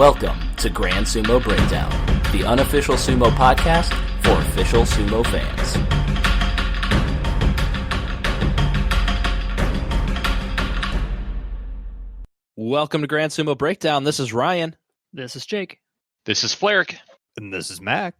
Welcome to Grand Sumo Breakdown, the unofficial sumo podcast for official sumo fans. Welcome to Grand Sumo Breakdown. This is Ryan. This is Jake. This is Fleric. And this is Mac.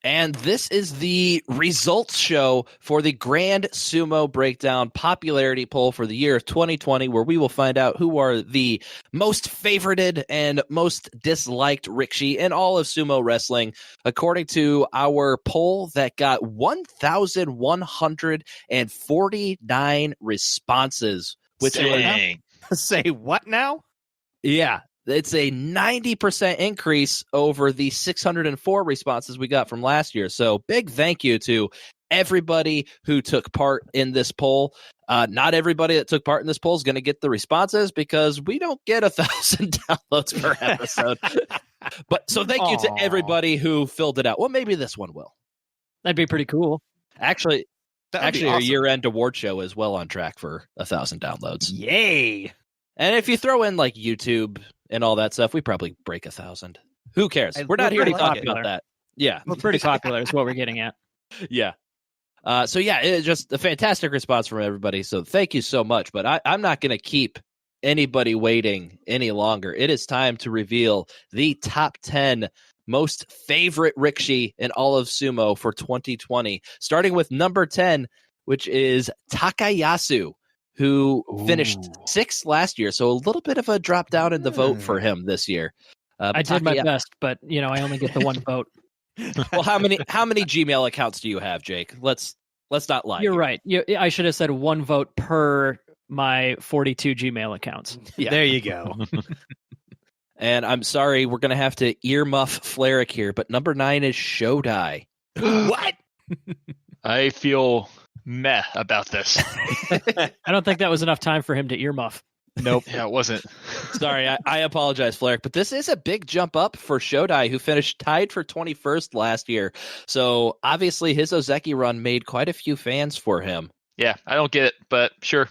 And this is the results show for the Grand Sumo Breakdown popularity poll for the year of 2020, where we will find out who are the most favorited and most disliked rikishi in all of sumo wrestling, according to our poll that got 1,149 responses. Which Say what now? Yeah. It's a 90% increase over the 604 responses we got from last year. So big thank you to everybody who took part in this poll. Not everybody that took part in this poll is going to get the responses because we don't get 1,000 downloads per episode. But so thank you to everybody who filled it out. Well, maybe this one will. That'd be pretty cool. Actually, awesome. Our year-end award show is well on track for 1,000 downloads. Yay! And if you throw in like YouTube and all that stuff, we probably break 1,000. Who cares? We're not here to talk about that. Yeah. We're pretty popular is what we're getting at. Yeah. So yeah, it's just a fantastic response from everybody. So thank you so much. But I'm not going to keep anybody waiting any longer. It is time to reveal the top 10 most favorite rikishi in all of sumo for 2020, starting with number 10, which is Takayasu, who finished 6th last year. So a little bit of a drop down in the vote for him this year. I did my best, but I only get the one vote. Well, how many Gmail accounts do you have, Jake? Let's not lie. You're right. I should have said one vote per my 42 Gmail accounts. Yeah. There you go. And I'm sorry, we're going to have to earmuff Fleric here, but number 9 is Shodai. What? I feel meh about this. I don't think that was enough time for him to earmuff. Nope. Yeah, it wasn't. Sorry, I apologize, Fleric, but this is a big jump up for Shodai, who finished tied for 21st last year. So obviously his Ozeki run made quite a few fans for him. Yeah, I don't get it, but sure.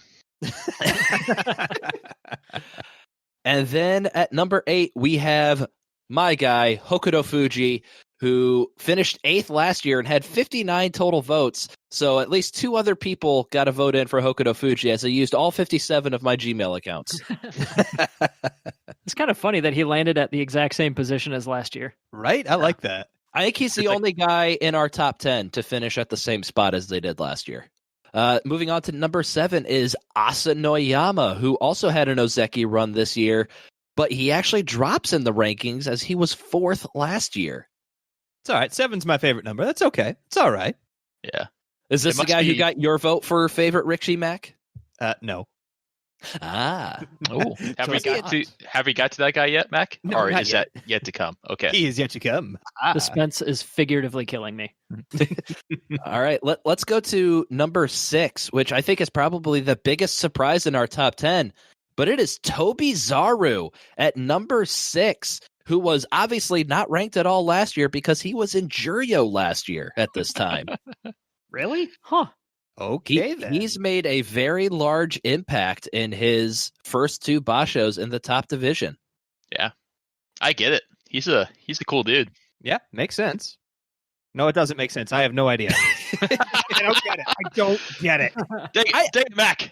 And then at number 8, we have my guy, Hokuto Fuji, who finished 8th last year and had 59 total votes. So at least 2 other people got a vote in for Hokuto Fuji, as I used all 57 of my Gmail accounts. It's kind of funny that he landed at the exact same position as last year. Right? I like that. I think he's the only guy in our top 10 to finish at the same spot as they did last year. Moving on to number 7 is Asanoyama, who also had an Ozeki run this year, but he actually drops in the rankings as he was 4th last year. It's all right. 7's my favorite number. That's okay. It's all right. Yeah. Is this the guy who got your vote for favorite rikishi, Mac? No. Ah. Oh, have we got to that guy yet, Mac? No, or not is yet. that yet to come? Okay. He is yet to come. Suspense is figuratively killing me. All right, let's go to number 6, which I think is probably the biggest surprise in our top 10. But it is Toby Zaru at number 6, who was obviously not ranked at all last year because he was in Juryo last year at this time. Really? Huh. Okay, then. He's made a very large impact in his first 2 bashos in the top division. Yeah. I get it. He's a cool dude. Yeah, makes sense. No, it doesn't make sense. I have no idea. I don't get it. I don't get it. Dang it, Mac.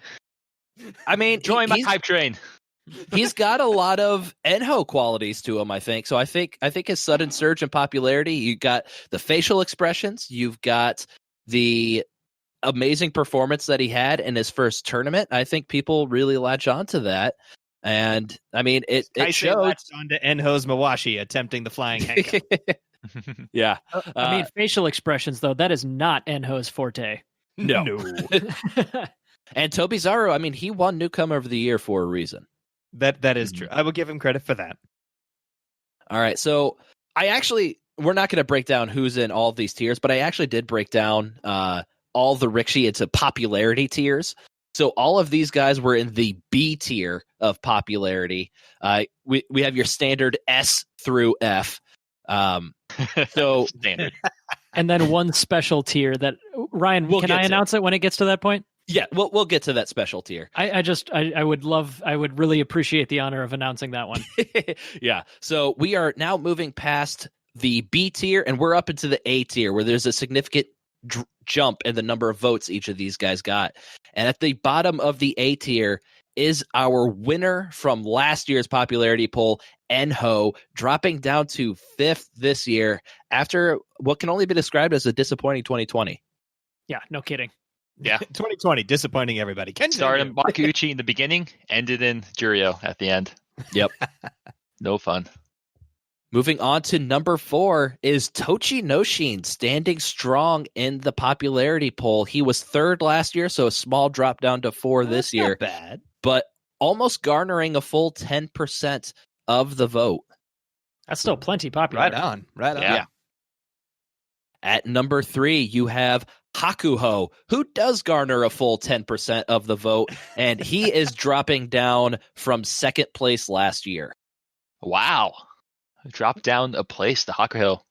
I mean, Join my hype train. He's got a lot of Enho qualities to him, I think. So I think his sudden surge in popularity, you got the facial expressions, you've got the amazing performance that he had in his first tournament. I think people really latch on to that. And I mean, it showed. Latched on to Enho's Mawashi attempting the flying hang. Yeah. I mean, facial expressions, though, that is not Enho's forte. No. And Toby Zaru, I mean, he won Newcomer of the Year for a reason. That is true. I will give him credit for that. All right. So we're not going to break down who's in all of these tiers, but I actually did break down all the rikishi into popularity tiers. So all of these guys were in the B tier of popularity. We have your standard S through F. So standard. And then one special tier that Ryan, can I announce it when it gets to that point? Yeah, we'll get to that special tier. I would really appreciate the honor of announcing that one. Yeah. So we are now moving past the B tier and we're up into the A tier where there's a significant jump in the number of votes each of these guys got. And at the bottom of the A tier is our winner from last year's popularity poll, Enho, dropping down to 5th this year after what can only be described as a disappointing 2020. Yeah, no kidding. Yeah. 2020, disappointing everybody. Started in Makuuchi in the beginning, ended in Juryo at the end. Yep. No fun. Moving on to number 4 is Tochinoshin, standing strong in the popularity poll. He was 3rd last year, so a small drop down to 4 this year. Not bad. But almost garnering a full 10% of the vote. That's still plenty popular. Right on. Yeah. At number 3, you have Hakuho, who does garner a full 10% of the vote, and he is dropping down from 2nd place last year. Wow. Dropped down a place to Hakuho.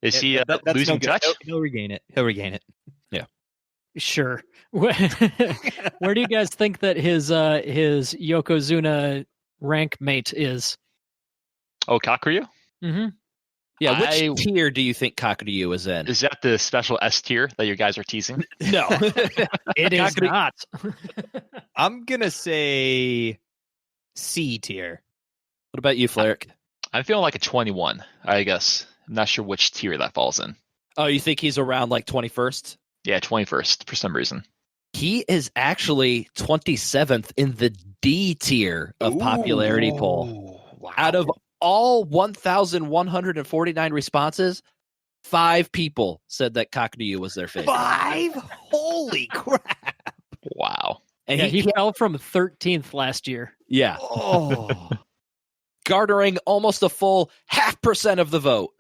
Is he that's losing no good. touch? He'll regain it. He'll regain it. Sure. Where do you guys think that his Yokozuna rank mate is? Oh, Kakuryu? Mm-hmm. Yeah, which tier do you think Kakuryu is in? Is that the special S tier that you guys are teasing? No. It is not. I'm going to say C tier. What about you, Fleric? I'm feeling like a 21, I guess. I'm not sure which tier that falls in. Oh, you think he's around like 21st? Yeah, 21st for some reason. He is actually 27th in the D tier of popularity poll. Wow. Out of all 1,149 responses, 5 people said that Kakuryu was their favorite. 5? Holy crap. Wow. And Yeah, he fell from 13th last year. Yeah. Oh. Garnering almost a full 0.5% of the vote.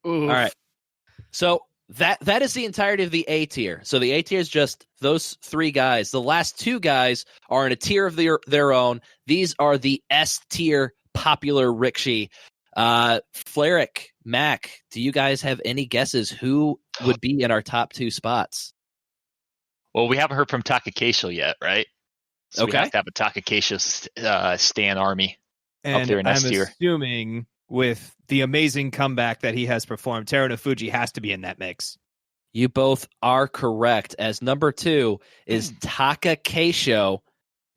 All right. So that is the entirety of the A tier. So the A tier is just those 3 guys. The last 2 guys are in a tier of their own. These are the S tier popular rickshi. Fleric, Mac, do you guys have any guesses who would be in our top 2 spots? Well, we haven't heard from Takayasu yet, right? So Okay. we have to have a Takayasu stan army And up there in I'm S tier. assuming with the amazing comeback that he has performed, Teruno Fuji has to be in that mix. You both are correct, as number 2 is Takayasu.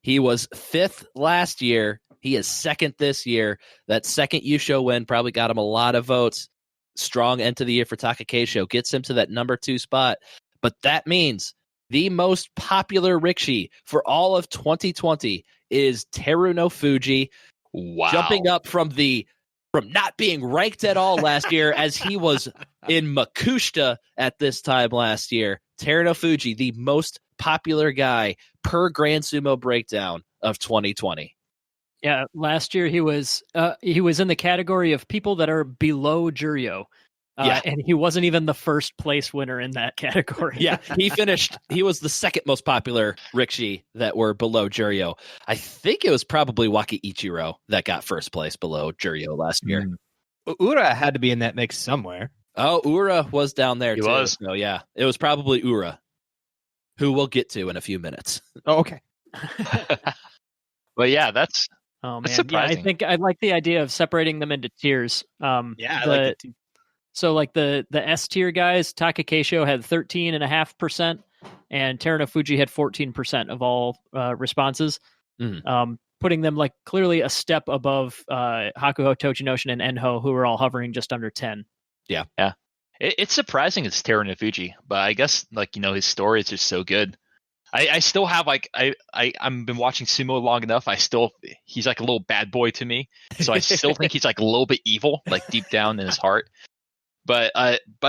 He was 5th last year. He is 2nd this year. That second Yusho win probably got him a lot of votes. Strong end to the year for Takayasu. Gets him to that number 2 spot. But that means the most popular rickshi for all of 2020 is Teruno Fuji. Wow. Jumping up from not being ranked at all last year as he was in Makushita at this time last year. Teruno Fuji, the most popular guy per Grand Sumo Breakdown of 2020. Yeah, last year he was in the category of people that are below Juryo. And he wasn't even the first place winner in that category. Yeah, he was the second most popular rickshi that were below Juryo. I think it was probably Waki Ichiro that got first place below Juryo last year. Ura had to be in that mix somewhere. Oh, Ura was down there He too. was. So yeah, it was probably Ura, who we'll get to in a feu minutes. Oh, okay. But yeah, that's Oh man, That's yeah, surprising. I think I like the idea of separating them into tiers. Yeah, I like it too. So like the S tier guys, Takayasu had 13.5%, and Teruno Fuji had 14% of all responses. Putting them like clearly a step above Hakuho, Tochinoshin, and Enho, who are all hovering just under 10. Yeah. It's surprising it's Teruno Fuji, but I guess his story is just so good. I still have I've been watching sumo long enough. He's like a little bad boy to me, so I still think he's like a little bit evil, like deep down in his heart. But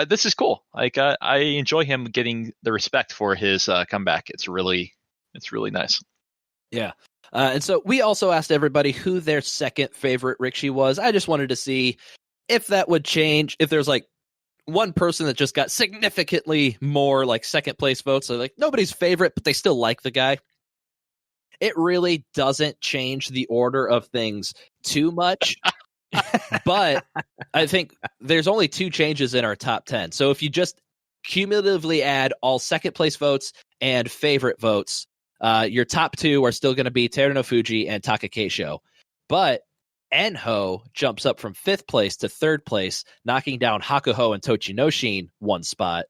this is cool. I enjoy him getting the respect for his comeback. It's really nice. Yeah. And so we also asked everybody who their second favorite rickshi was. I just wanted to see if that would change, if there's like one person that just got significantly more like second place votes. So like nobody's favorite, but they still like the guy. It really doesn't change the order of things too much. But I think there's only 2 changes in our top 10. So if you just cumulatively add all second place votes and favorite votes, your top two are still going to be Teruno Fuji and Takakeisho. But Enho jumps up from 5th place to 3rd place, knocking down Hakuho and Tochinoshin 1 spot.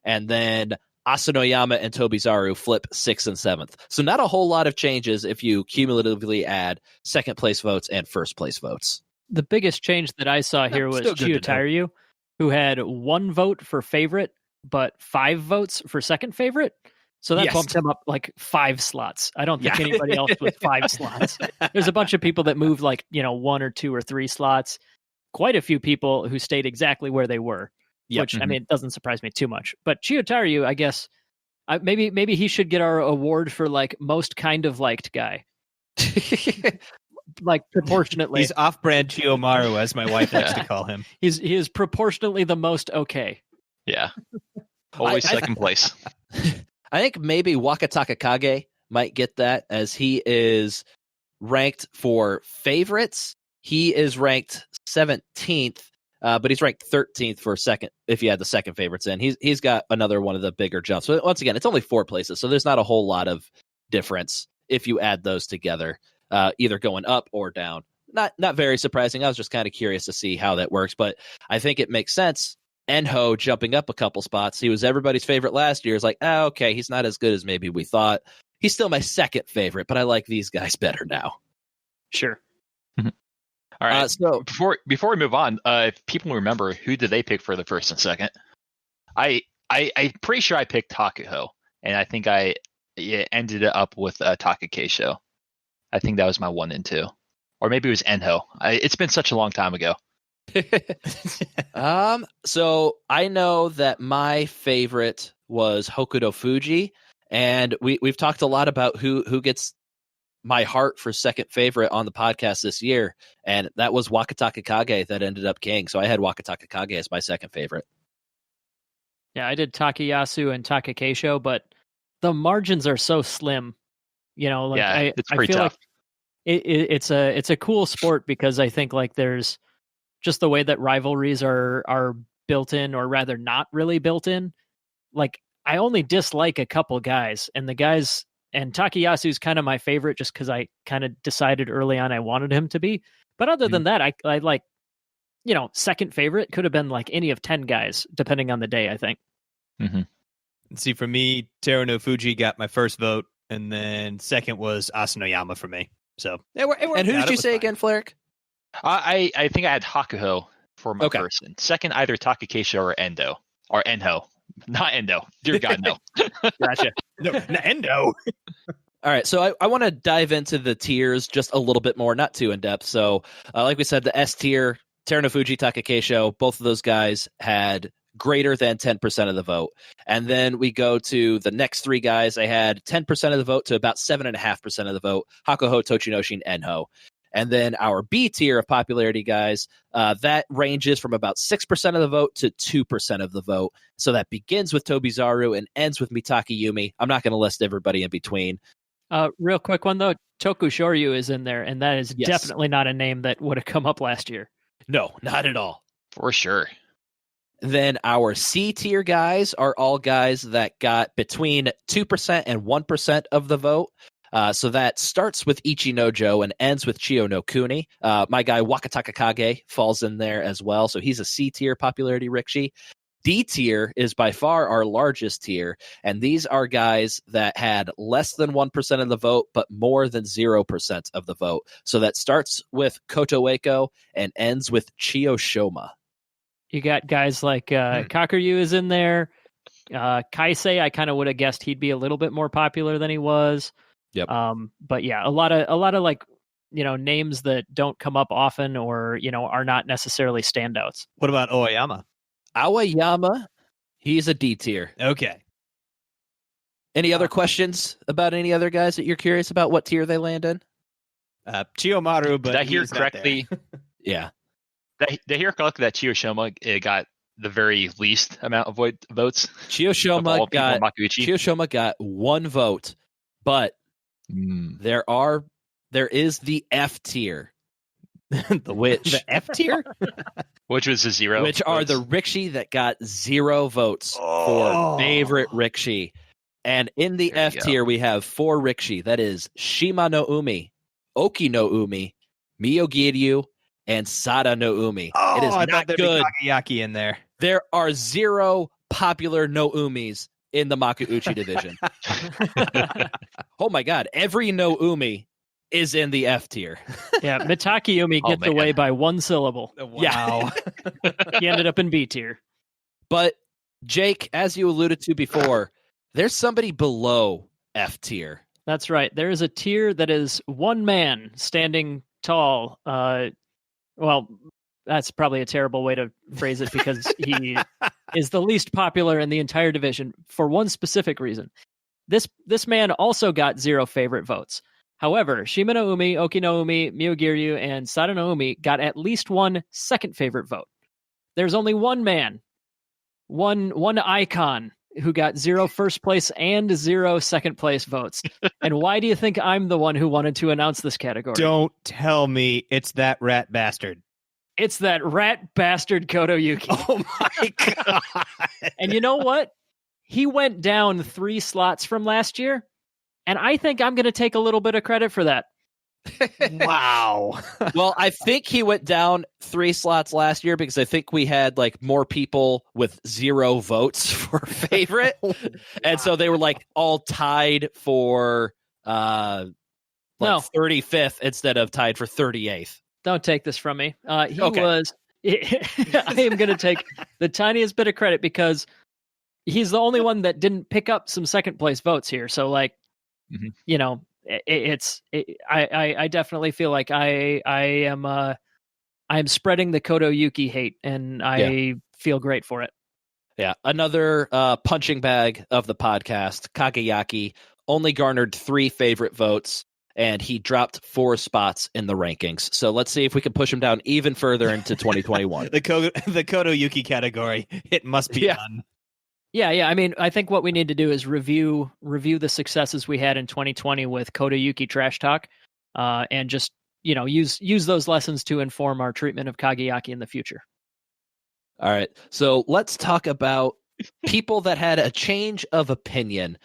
And then Asanoyama and Toby Zaru flip 6th and 7th. So not a whole lot of changes if you cumulatively add second place votes and first place votes. The biggest change that I saw here was Chiyotairyu, who had 1 vote for favorite, but 5 votes for second favorite. So that bumps him up like 5 slots. I don't think anybody else with 5 slots. There's a bunch of people that moved like, 1 or 2 or 3 slots. Quite a few people who stayed exactly where they were, which, I mean, it doesn't surprise me too much. But Chiyotairyu, I guess, maybe he should get our award for like most kind of liked guy. Like proportionately. He's off-brand Chiyomaru, as my wife likes to call him. He is proportionately the most okay. Yeah. Always second place. I think maybe Wakatakakage might get that, as he is ranked for favorites. He is ranked 17th, but he's ranked 13th for second if you add the second favorites in. He's got another one of the bigger jumps. But once again, it's only 4 places, so there's not a whole lot of difference if you add those together, either going up or down. Not very surprising. I was just kind of curious to see how that works, but I think it makes sense. Enho jumping up a couple spots. He was everybody's favorite last year. It's like, okay, he's not as good as maybe we thought. He's still my second favorite, but I like these guys better now. Sure. All right. So before we move on, if people remember, who did they pick for the first and second? I'm pretty sure I picked Hakuho, and I think I ended up with Takakeisho. I think that was my 1 and 2, or maybe it was Enho. It's been such a long time ago. So I know that my favorite was Hokuto Fuji, and we've talked a lot about who gets my heart for second favorite on the podcast this year, and that was Wakatakakage that ended up king. So I had Wakatakakage as my second favorite. Yeah, I did Takayasu and Takakeisho, but the margins are so slim. It's pretty feel tough. Like it's a cool sport, because I think like there's just the way that rivalries are built in, or rather not really built in. Like, I only dislike a couple guys, and Takayasu's kind of my favorite just because I kind of decided early on I wanted him to be. But other than that, I like, second favorite could have been like any of 10 guys, depending on the day, I think. Mm-hmm. See, for me, Teruno Fuji got my first vote, and then second was Asanoyama for me. So it worked and who out. did you say again, Flarek? I think I had Hakuho for my person. Second, either Takakeisho or Endo. Or Enho. Not Endo. Dear God, no. Gotcha. No, Endo. All right, so I want to dive into the tiers just a little bit more, not too in-depth. So, like we said, the S tier, Teruno Fuji, Takakeisho, both of those guys had greater than 10% of the vote. And then we go to the next 3 guys. They had 10% of the vote to about 7.5% of the vote. Hakuho, Tochinoshin, Enho. And then our B tier of popularity guys, that ranges from about 6% of the vote to 2% of the vote. So that begins with Toby Zaru and ends with Mitaki Yumi. I'm not going to list everybody in between. Real quick one, though. Toku Shoryu is in there, and that is definitely not a name that would have come up last year. No, not at all. For sure. Then our C tier guys are all guys that got between 2% and 1% of the vote. So that starts with Ichinojo and ends with Chiyo no Kuni. My guy Wakatakakage falls in there as well. So he's a C tier popularity rickshaw. D tier is by far our largest tier. And these are guys that had less than 1% of the vote, but more than 0% of the vote. So that starts with Koto Ueko and ends with Chiyo Shoma. You got guys like Kakuryu is in there. Kaisei, I kind of would have guessed he'd be a little bit more popular than he was. Yep. But yeah, a lot of like, names that don't come up often, or, are not necessarily standouts. What about Aoyama? Aoyama, he's a D tier. Okay. Any other questions about any other guys that you're curious about what tier they land in? Chiyomaru, but did I hear correctly? Yeah. Did I hear correctly that Chiyo Shoma got the very least amount of votes? Chiyo Shoma got 1 vote, but there is the F tier. the which The F tier? Which was a 0. which are the rickshaw that got 0 votes for favorite rickshaw. And in the There you F go. tier, we have 4 rickshaw. That is Shima no Umi, Oki no Umi, Miyogiryu, and Sada no Umi. Oh, it is I not thought there'd good. be Kakayaki in there. There are 0 popular no Umis in the Makuuchi division. Oh my god, every no Umi is in the F tier. Yeah, Mitaki Yumi Oh, gets man. away by 1 syllable. Wow. He ended up in B tier. But Jake, as you alluded to before, there's somebody below F tier. That's right. There is a tier that is one man standing tall. Well, that's probably a terrible way to phrase it because he is the least popular in the entire division for one specific reason. This man also got 0 favorite votes. However, Shima no Umi, Oki no Umi, Miyogiryu, and Sada no Umi got at least 1 second favorite vote. There's only one man, one icon who got 0 first place and 0 second place votes. And why do you think I'm the one who wanted to announce this category? Don't tell me it's that rat bastard. It's that rat bastard Kotoyuki. Oh my god. And you know what? He went down 3 slots from last year, and I think I'm going to take a little bit of credit for that. Wow. Well, I think he went down 3 slots last year because I think we had like more people with 0 votes for favorite. And so they were like all tied for No. 35th instead of tied for 38th. Don't take this from me. He Okay. was. I am going to take the tiniest bit of credit because he's the only one that didn't pick up some second place votes here. So, like, Mhm. you know, I definitely feel like I am spreading the Kotoyuki hate, and I feel great for it. Yeah. Another punching bag of the podcast, Kagayaki, only garnered 3 favorite votes, and he dropped 4 spots in the rankings. So let's see if we can push him down even further into 2021. the Kotoyuki category. It must be done. Yeah. I mean, I think what we need to do is review the successes we had in 2020 with Kotoyuki Trash Talk, and just use those lessons to inform our treatment of Kagayaki in the future. All right. So let's talk about people that had a change of opinion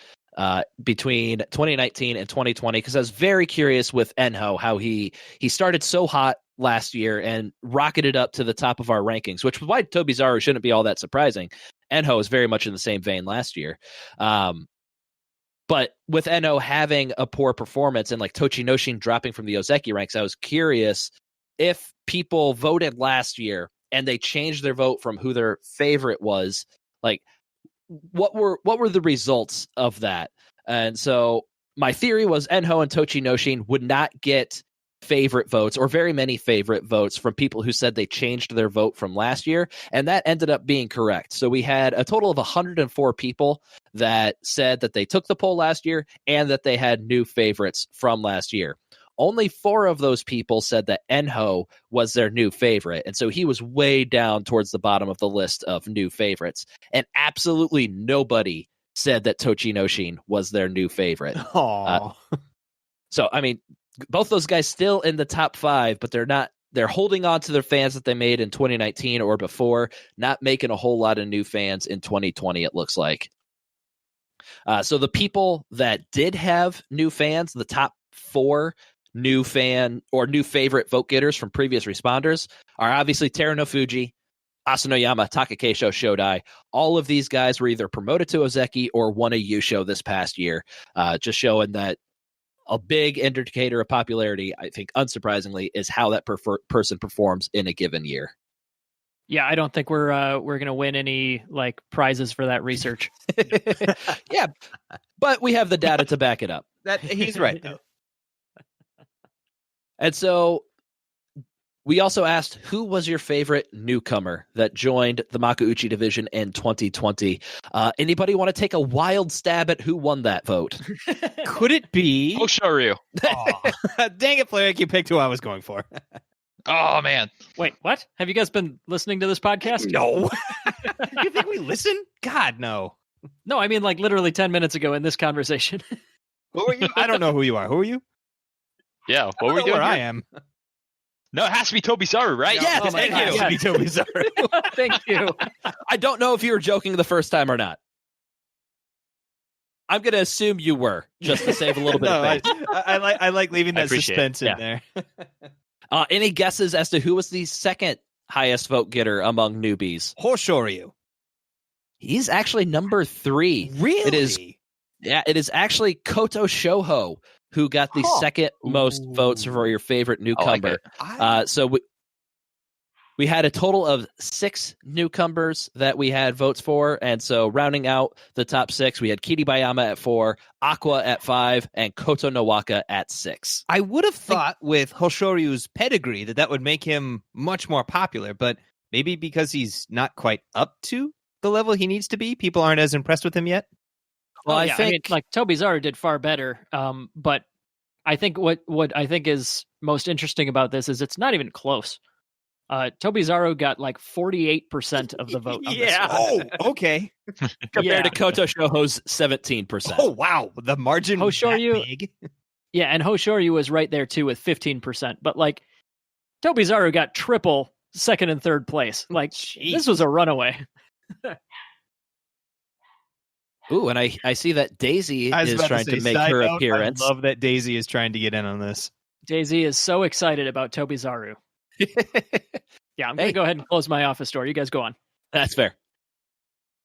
between 2019 and 2020, because I was very curious with Enho how he started so hot last year and rocketed up to the top of our rankings, which is why Toby Zaru shouldn't be all that surprising. Enho is very much in the same vein last year. But with Enho having a poor performance and like Tochinoshin dropping from the Ozeki ranks, I was curious if people voted last year and they changed their vote from who their favorite was, like what were the results of that? And so my theory was Enho and Tochinoshin would not get favorite votes or very many favorite votes from people who said they changed their vote from last year, and that ended up being correct. So we had a total of 104 people that said that they took the poll last year and that they had new favorites from last year. Only 4 of those people said that Enho was their new favorite, and so he was way down towards the bottom of the list of new favorites. And absolutely nobody said that Tochinoshin was their new favorite. So, I mean, both those guys still in the top 5, but they're holding on to their fans that they made in 2019 or before, not making a whole lot of new fans in 2020, it looks like. So the people that did have new fans, the top 4 new fan or new favorite vote getters from previous responders are obviously Teruno Fuji, Asanoyama, Takakeisho, Shodai. All of these guys were either promoted to Ozeki or won a Yusho this past year, just showing that a big indicator of popularity, I think, unsurprisingly, is how that person performs in a given year. Yeah, I don't think we're going to win any like prizes for that research. Yeah, but we have the data to back it up. He's right, though. And so we also asked, who was your favorite newcomer that joined the Makuuchi division in 2020? Anybody want to take a wild stab at who won that vote? Could it be? Oh, Shoryu. Dang it, Fleric, you picked who I was going for. Oh, man. Wait, what? Have you guys been listening to this podcast? No. You think we listen? God, no. No, I mean like literally 10 minutes ago in this conversation. Who are you? I don't know who you are. Who are you? Yeah, what were we doing where here? I am. No, it has to be Toby Zaru, right? Yeah, Oh my thank God, you. yes. Be Toby Zaru. Thank you. I don't know if you were joking the first time or not. I'm going to assume you were, just to save a little bit No, of face. I like leaving I that appreciate it. suspense in there. Any guesses as to who was the second highest vote getter among newbies? Hoshoryu. He's actually number 3. Really? It is. Yeah, it is actually Koto Shoho who got the second most votes for your favorite newcomer. So we had a total of 6 newcomers that we had votes for, and so rounding out the top 6, we had Kiribayama at 4, Aqua at 5, and Koto Nowaka at 6. I would have thought with Hoshoryu's pedigree that would make him much more popular, but maybe because he's not quite up to the level he needs to be, people aren't as impressed with him yet. Well, I think like Toby Zaru did far better. But I think what I think is most interesting about this is it's not even close. Toby Zaru got like 48% of the vote. On Yeah. this one. Oh, okay. compared to Koto Shoho's 17%. Oh, wow. The margin was that Hoshoryu- big. Yeah, and Hoshoryu was right there too with 15%. But like Toby Zaru got triple second and third place. Like this was a runaway. Ooh, and I see that Daisy is trying to make her appearance. I love that Daisy is trying to get in on this. Daisy is so excited about Toby Zaru. Yeah, I'm going to go ahead and close my office door. You guys go on. That's fair.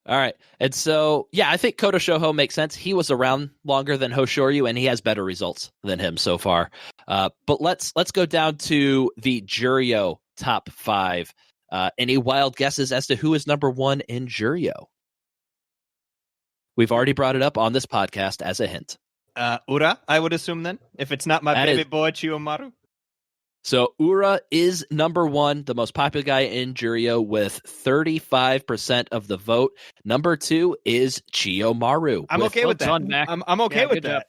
All right. And so, yeah, I think Koto Shoho makes sense. He was around longer than Hoshoryu, and he has better results than him so far. But let's go down to the Juryo top 5. Any wild guesses as to who is number 1 in Juryo? We've already brought it up on this podcast as a hint. Ura, I would assume then, if it's not my baby boy Chiyomaru. So Ura is number 1, the most popular guy in Juryo with 35% of the vote. Number 2 is Chiyomaru. I'm okay with that. Done, Mac. I'm okay with that.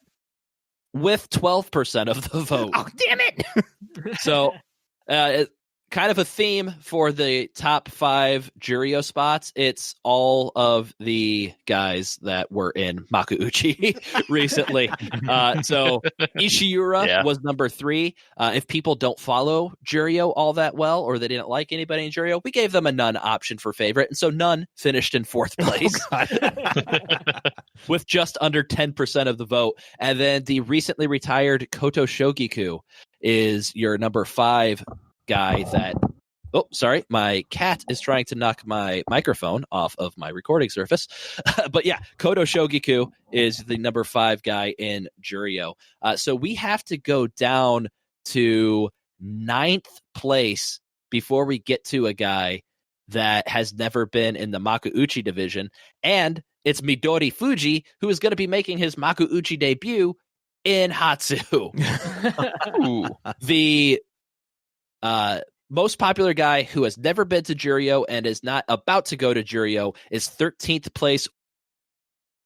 With 12% of the vote. Oh, damn it! So kind of a theme for the top 5 Juryo spots. It's all of the guys that were in Makuuchi recently. So Ishiura was number 3. If people don't follow Juryo all that well, or they didn't like anybody in Juryo, we gave them a Nun option for favorite. And so Nun finished in 4th place with just under 10% of the vote. And then the recently retired Koto Shogiku is your number 5 guy that my cat is trying to knock my microphone off of my recording surface. But yeah, Koto Shogiku is the number 5 guy in Juryo. So we have to go down to 9th place before we get to a guy that has never been in the Makuuchi division, and it's Midori Fuji, who is going to be making his Makuuchi debut in Hatsu. The most popular guy who has never been to Juryo and is not about to go to Juryo is 13th place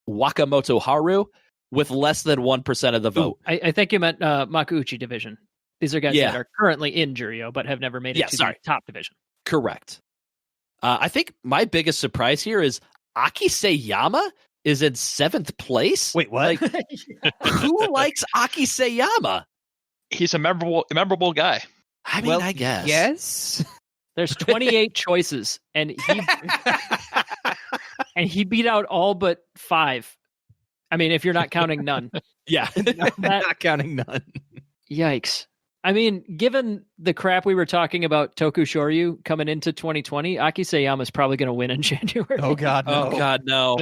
Wakamoto Haru with less than 1% of the vote. I think you meant Makuuchi division. These are guys that are currently in Juryo but have never made it to the top division. Correct. I think my biggest surprise here is Akiseyama is in 7th place. Wait, what? Like, who likes Akiseyama? He's a memorable guy. I mean, I guess. Yes. There's 28 choices, and he beat out all but 5. I mean, if you're not counting Nun. Yeah. Not counting Nun. Yikes. I mean, given the crap we were talking about Tokushoryu coming into 2020, Akiseyama is probably going to win in January. Oh, God, no. Oh, God, no.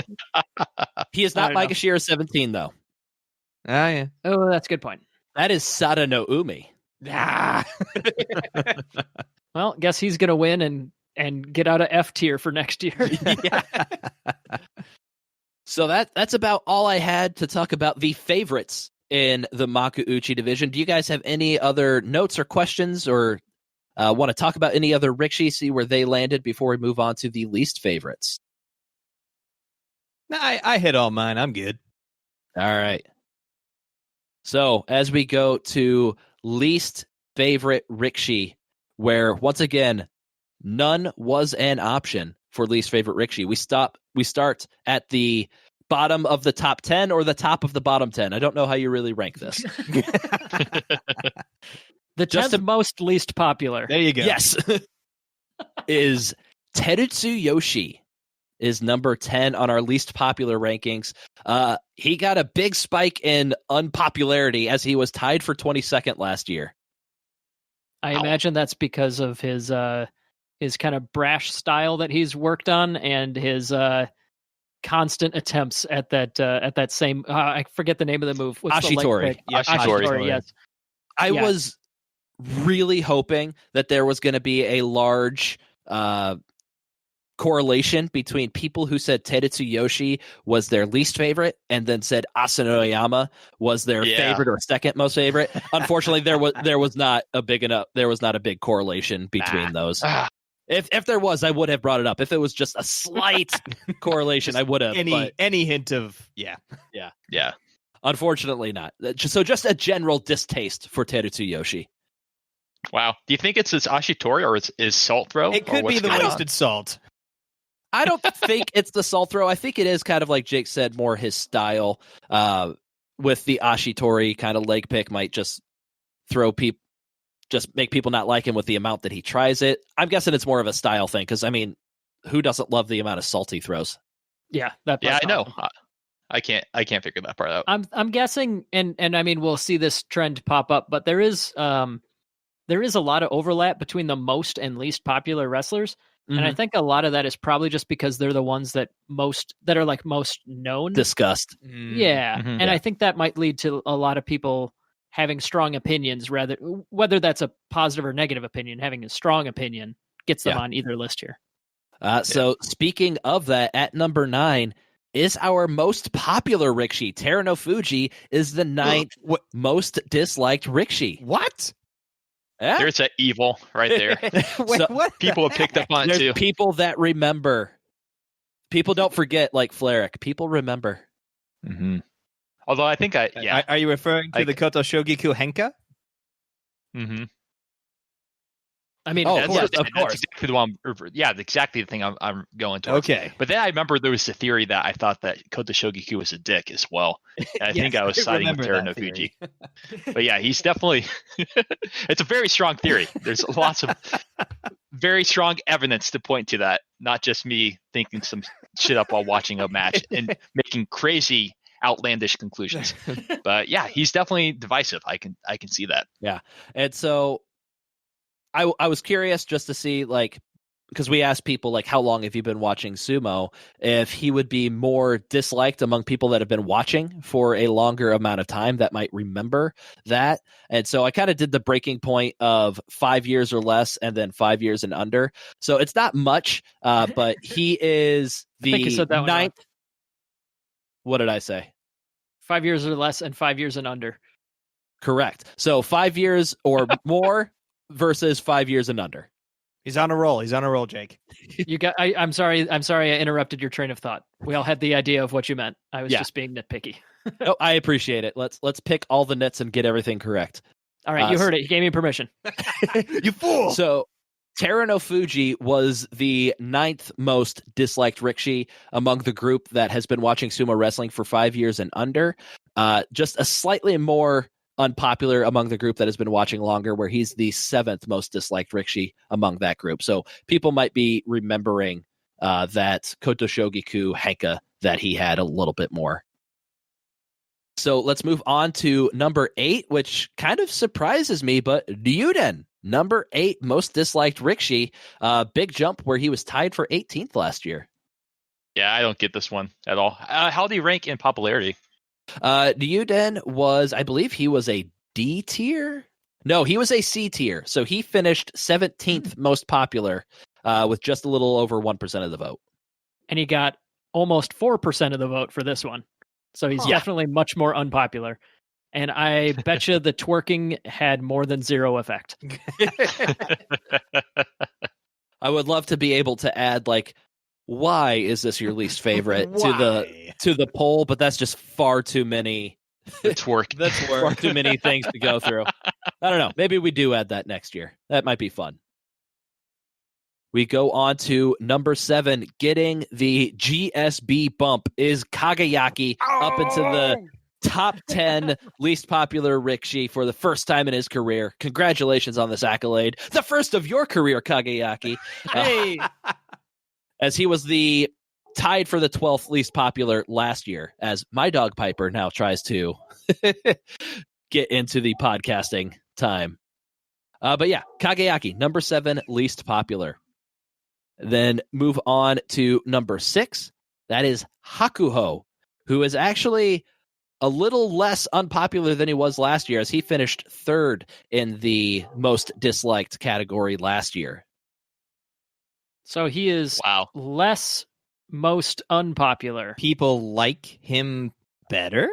He is not Maegashira 17, though. Ah, yeah. Oh, that's a good point. That is Sada no Umi. Ah. Well, guess he's going to win and get out of F tier for next year. Yeah. So that's about all I had to talk about the favorites in the Makuuchi division. Do you guys have any other notes or questions, or want to talk about any other Rikishi, see where they landed before we move on to the least favorites? No, I hit all mine. I'm good. All right. So as we go to least favorite Rikishi, where once again, none was an option for least favorite Rikishi. We start at the bottom of the top 10 or the top of the bottom 10. I don't know how you really rank this. The 10th most least popular. There you go. Yes. Is Terutsu Yoshi is number 10 on our least popular rankings. He got a big spike in unpopularity as he was tied for 22nd last year. I imagine that's because of his kind of brash style that he's worked on and his constant attempts at that same. I forget the name of the move. What's Ashitori. Ashitori. Yes. I was really hoping that there was going to be a large correlation between people who said Terutsu Yoshi was their least favorite and then said Asanoyama was their favorite or second most favorite. Unfortunately, there was not a big correlation between those. If there was, I would have brought it up. If it was just a slight correlation, I would have. Any hint of yeah. Unfortunately, not. So just a general distaste for Terutsu Yoshi. Wow. Do you think it's his Ashitori or is salt throw? It could be the wasted salt. I don't think it's the salt throw. I think it is kind of like Jake said, more his style. With the Ashitori kind of leg pick might just make people not like him with the amount that he tries it. I'm guessing it's more of a style thing because who doesn't love the amount of salt he throws? Yeah, I know. I can't figure that part out. I'm guessing, and I mean we'll see this trend pop up, but there is a lot of overlap between the most and least popular wrestlers. Mm-hmm. And I think a lot of that is probably just because they're the ones that are like most known. Discussed. Yeah. Mm-hmm. And I think that might lead to a lot of people having strong opinions, whether that's a positive or negative opinion. Having a strong opinion gets them on either list here. So speaking of that, at number 9 is our most popular rickshi. Teruno Fuji is the 9th most disliked rickshi. What? Yeah. There's that evil right there. What people have picked up on it too. People that remember. People don't forget, like Fleric. People remember. Mm-hmm. Although I think Are you referring to the Koto Shogiku Henka? Mm-hmm. I mean, of course. That's exactly the one. Yeah, exactly the thing I'm going towards. Okay, but then I remember there was a theory that I thought that Koto Shogiku was a dick as well. And I think I was siding with Teruno Fuji. But yeah, he's definitely. It's a very strong theory. There's lots of very strong evidence to point to that, not just me thinking some shit up while watching a match and making crazy, outlandish conclusions. But yeah, he's definitely divisive. I can see that. Yeah, and so. I was curious just to see, like, because we asked people, like, how long have you been watching sumo, if he would be more disliked among people that have been watching for a longer amount of time that might remember that. And so I kind of did the breaking point of 5 years or less and then 5 years and under. So it's not much, but he is the 9th. What did I say? 5 years or less and 5 years and under. Correct. So 5 years or more versus 5 years and under. He's on a roll, Jake. I'm sorry I interrupted your train of thought. We all had the idea of what you meant. I was just being nitpicky. No, I appreciate it. Let's pick all the nits and get everything correct. All right, you heard it. He gave me permission. You fool. So Teruno Fuji was the 9th most disliked rickshi among the group that has been watching sumo wrestling for 5 years and under. Just a slightly more unpopular among the group that has been watching longer, where he's the 7th most disliked rickshi among that group. So people might be remembering that Koto Shogiku Henka that he had a little bit more. So let's move on to number 8, which kind of surprises me, but Ryuden, number 8 most disliked rickshi, big jump where he was tied for 18th last year. Yeah, I don't get this one at all. How do you rank in popularity? Ryuden was, I believe he was a D tier. No, he was a C tier. So he finished 17th most popular with just a little over 1% of the vote. And he got almost 4% of the vote for this one. So he's definitely much more unpopular. And I bet you the twerking had more than zero effect. I would love to be able to add, like, why is this your least favorite to the poll, but that's just far too many. That's work. Far too many things to go through. I don't know. Maybe we do add that next year. That might be fun. We go on to number 7. Getting the GSB bump is Kagayaki up into the top 10 least popular Rikishi for the first time in his career. Congratulations on this accolade. The first of your career, Kageyaki. Hey, As he was tied for the 12th least popular last year, as my dog Piper now tries to get into the podcasting time. But yeah, Kageyaki, number 7 least popular. Then move on to number 6. That is Hakuho, who is actually a little less unpopular than he was last year, as he finished 3rd in the most disliked category last year. so he is less most unpopular. People like him better?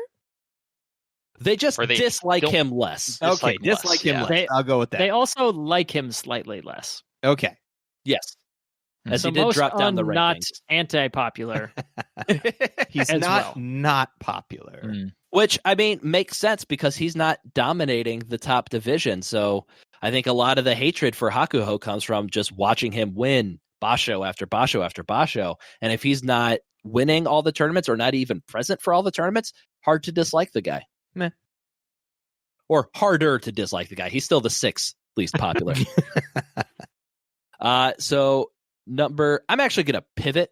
They just dislike him less. Okay, dislike him less. I'll go with that. They also like him slightly less. Okay. Yes. As so he did most drop down the rankings. not anti-popular. He's not popular. Which, I mean, makes sense because he's not dominating the top division. So I think a lot of the hatred for Hakuho comes from just watching him win Basho after Basho after Basho. And if he's not winning all the tournaments or not even present for all the tournaments, hard to dislike the guy. Meh. Or harder to dislike the guy. He's still the 6th least popular. So I'm actually going to pivot.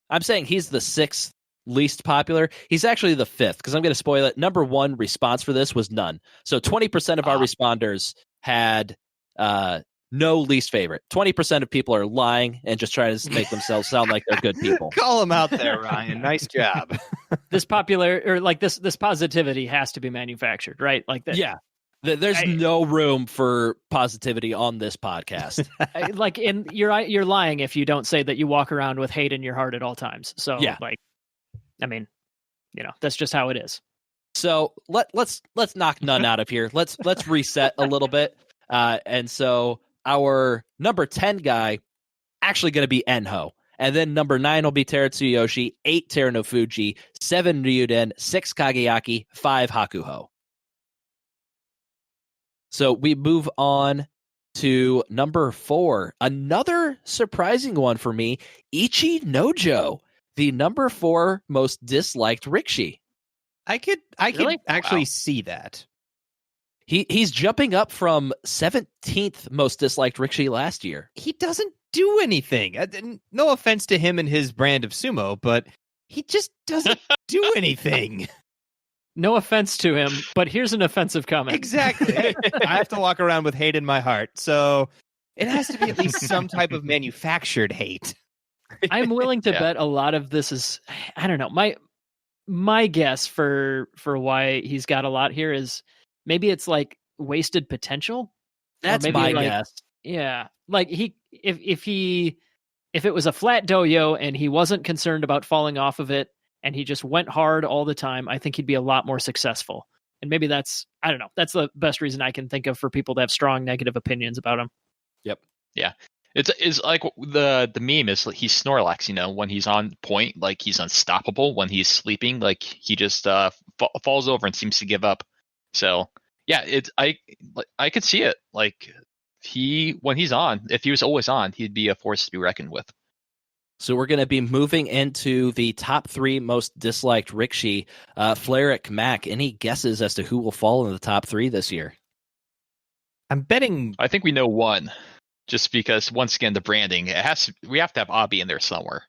I'm saying he's the 6th least popular. He's actually the 5th, because I'm going to spoil it. Number 1 response for this was none. So 20% of our responders had no least favorite. 20% of people are lying and just trying to make themselves sound like they're good people. Call them out there, Ryan. Nice job. This positivity has to be manufactured, right? Like that. Yeah. There's no room for positivity on this podcast. You're lying if you don't say that you walk around with hate in your heart at all times. So yeah. That's just how it is. So let's knock none out of here. Let's reset a little bit. And so our number 10 guy actually going to be Enho. And then number 9 will be Teratsuyoshi, 8 Teruno Fuji, 7 Ryuden, 6 Kageyaki, 5 Hakuho. So we move on to number 4. Another surprising one for me, Ichi Nojo, the number 4 most disliked Rikishi. I could actually see that. He's jumping up from 17th most disliked Rikishi last year. He doesn't do anything. No offense to him and his brand of sumo, but he just doesn't do anything. No offense to him, but here's an offensive comment. Exactly. I have to walk around with hate in my heart, so it has to be at least some type of manufactured hate. I'm willing to bet a lot of this is, I don't know, my guess for why he's got a lot here is maybe it's like wasted potential. That's my guess. Yeah, like if it was a flat doyo and he wasn't concerned about falling off of it, and he just went hard all the time, I think he'd be a lot more successful. And maybe that's the best reason I can think of for people to have strong negative opinions about him. Yep. Yeah. It's like the meme is he's Snorlax, when he's on point, like he's unstoppable. When he's sleeping, like he just falls over and seems to give up. So yeah, I could see it. Like when he's on, if he was always on, he'd be a force to be reckoned with. So we're going to be moving into the top 3 most disliked Rikishi. Flaric, Mac, any guesses as to who will fall in the top 3 this year? I'm betting. I think we know one, just because once again the branding. We have to have Abi in there somewhere.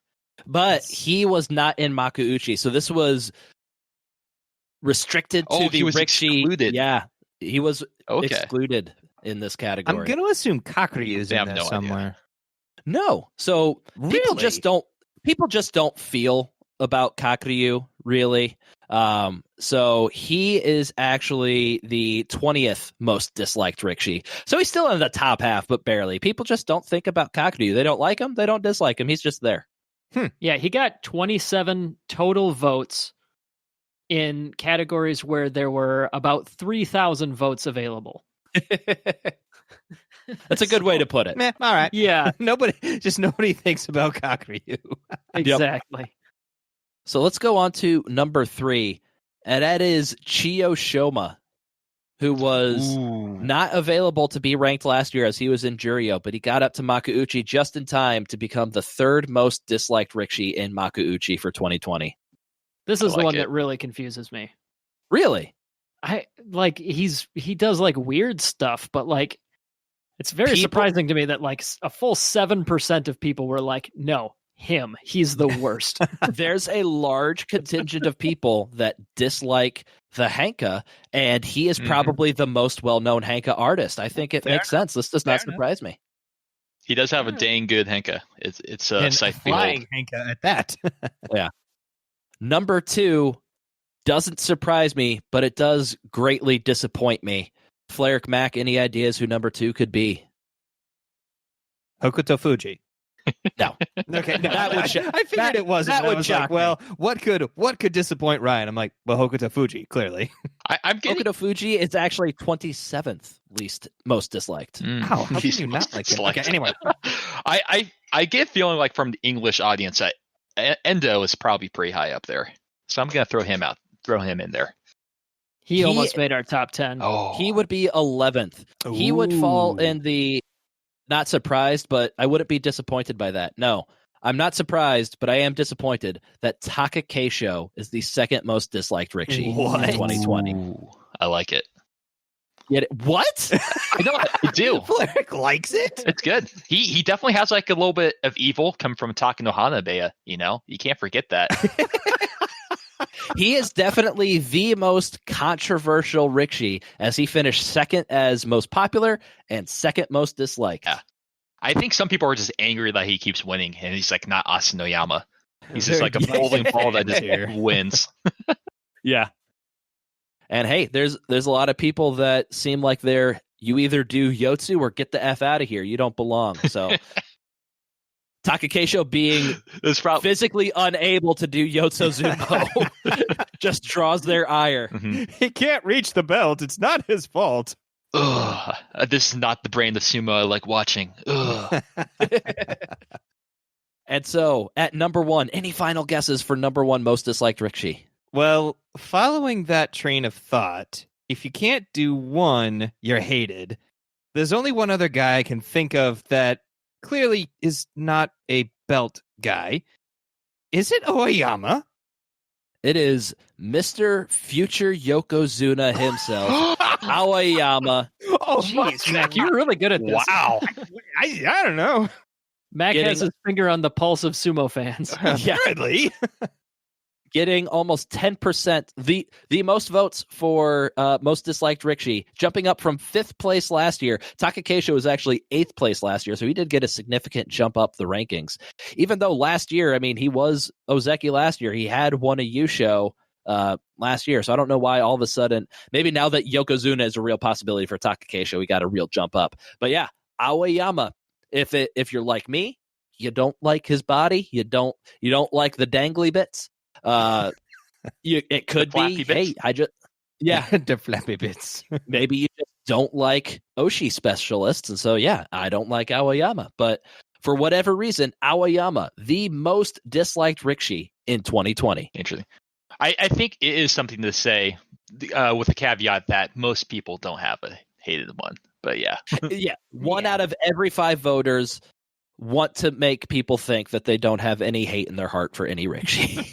But he was not in Makuuchi, so this was restricted to the Rikishi. Excluded. Yeah, he was excluded in this category. I'm going to assume Kakuryu's in there somewhere. Idea. No, so people just don't feel about Kakuryu really. So he is actually the 20th most disliked Rikishi. So he's still in the top half, but barely. People just don't think about Kakuryu. They don't like him. They don't dislike him. He's just there. Yeah, he got 27 total votes in categories where there were about 3,000 votes available. That's a good way to put it. Meh, all right. Yeah. Nobody thinks about Kakuryu. Exactly. Yep. So let's go on to number 3, and that is Chiyo Shoma, who was not available to be ranked last year as he was in Juryo, but he got up to Makuuchi just in time to become the 3rd most disliked Rikishi in Makuuchi for 2020. This is the one that really confuses me. Really? I like he does like weird stuff, but like it's very People- surprising to me that like a full 7% of people were like, no, him, he's the worst. There's a large contingent of people that dislike the Hanka, and he is probably the most well-known Hanka artist. I think it Fair makes sense. This does not surprise me. He does have a dang good Henka. It's a And sight to flying behold. Hanka at that. Number 2 doesn't surprise me, but it does greatly disappoint me. Fleric Mac, any ideas who number 2 could be? Hokuto Fuji. No. Okay, no, That would I figured it wasn't. that I would was shock like, well, what could disappoint Ryan? I'm like, well, Hokuto Fuji, clearly. I'm getting Hokuto Fuji is actually 27th least most disliked. How can He's you not most like him? disliked. Okay, anyway. I get feeling like from the English audience that Endo is probably pretty high up there. So I'm gonna throw him in there. He He- almost made our top 10. Oh, He would be 11th. He would fall in the not surprised, but I wouldn't be disappointed by that. No, I'm not surprised, but I am disappointed that Takayasu is the second most disliked Rikishi What? in 2020. Ooh, I like it. Get it? What? I know I do. Fleric likes it. It's good. He definitely has like a little bit of evil coming from Takano Hanabeya. You know, you can't forget that. He is definitely the most controversial Rikishi, as he finished second as most popular and second most disliked. Yeah. I think some people are just angry that he keeps winning, and he's like not Asanoyama. He's just like a bowling ball that just wins. Yeah. And hey, there's a lot of people that seem like you either do Yotsu or get the F out of here. You don't belong. So Takayasu being It's probably physically unable to do Yotsu Zumo just draws their ire. He can't reach the belt. It's not his fault. This is not the brand of sumo I like watching. Ugh. And so at number 1, any final guesses for number 1 most disliked Rikishi? Well, following that train of thought, if you can't do one, you're hated. There's only one other guy I can think of that clearly is not a belt guy. Is it Aoyama? It is Mr. Future Yokozuna himself, Aoyama. Oh, Jeez, Mac, you're really good at this. Wow. I don't know. Mac has his finger on the pulse of sumo fans. Apparently. Getting almost 10%, the most votes for most disliked Rikishi, jumping up from 5th place last year. Takayasu was actually 8th place last year, so he did get a significant jump up the rankings. Even though last year, I mean, he was Ozeki last year. He had won a Yusho last year, so I don't know why all of a sudden, maybe now that Yokozuna is a real possibility for Takayasu, we got a real jump up. But yeah, Aoyama, if you're like me, you don't like his body, you don't like the dangly bits. It could be. Bits. Hey, The flappy bits. maybe you just don't like Oshi specialists, and so yeah, I don't like Aoyama. But for whatever reason, Aoyama, the most disliked Rikishi in 2020. Interesting. I think it is something to say with the caveat that most people don't have a hated one. But yeah. Yeah, one out of every 5 voters want to make people think that they don't have any hate in their heart for any Rikishi.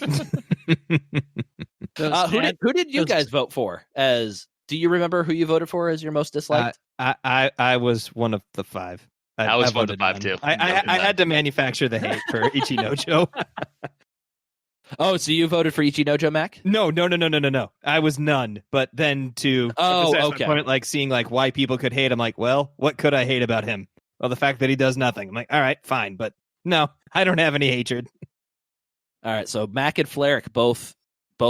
Who did you guys vote for? Do you remember who you voted for as your most disliked? I was one of the 5. I was one of voted the 5 none. too. I had to manufacture the hate for Ichinojo. Oh, so you voted for Ichinojo, Mac? No. I was none. But then to emphasize my point, like seeing like why people could hate, I'm like, well, what could I hate about him? Well, the fact that he does nothing. I'm like, all right, fine, but no, I don't have any hatred. All right, so Mac and Fleric both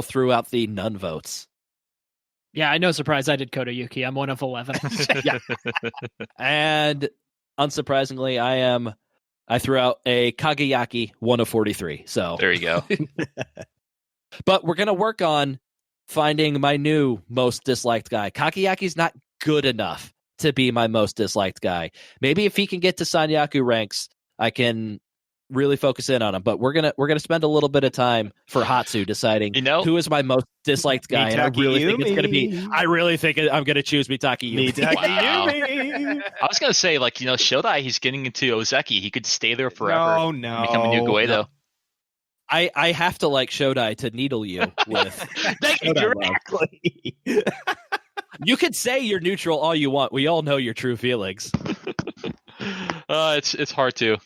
threw out the none votes. Yeah, no surprise I did Kotoyuki. I'm one of 11. Yeah. And unsurprisingly, I threw out a Kageyaki, 1 of 43. So There you go. but we're gonna work on finding my new most disliked guy. Kageyaki's not good enough to be my most disliked guy. Maybe if he can get to Sanyaku ranks, I can really focus in on him. But we're gonna spend a little bit of time for Hatsu deciding who is my most disliked guy. And I really think it's gonna be. I really think I'm gonna choose Mitaki Yumi. Wow. I was gonna say, like, Shodai, he's getting into Ozeki. He could stay there forever. No, Become a new Goedo. I have to like Shodai to needle you with Shodai love. Exactly. You could say you're neutral all you want. We all know your true feelings. It's hard to.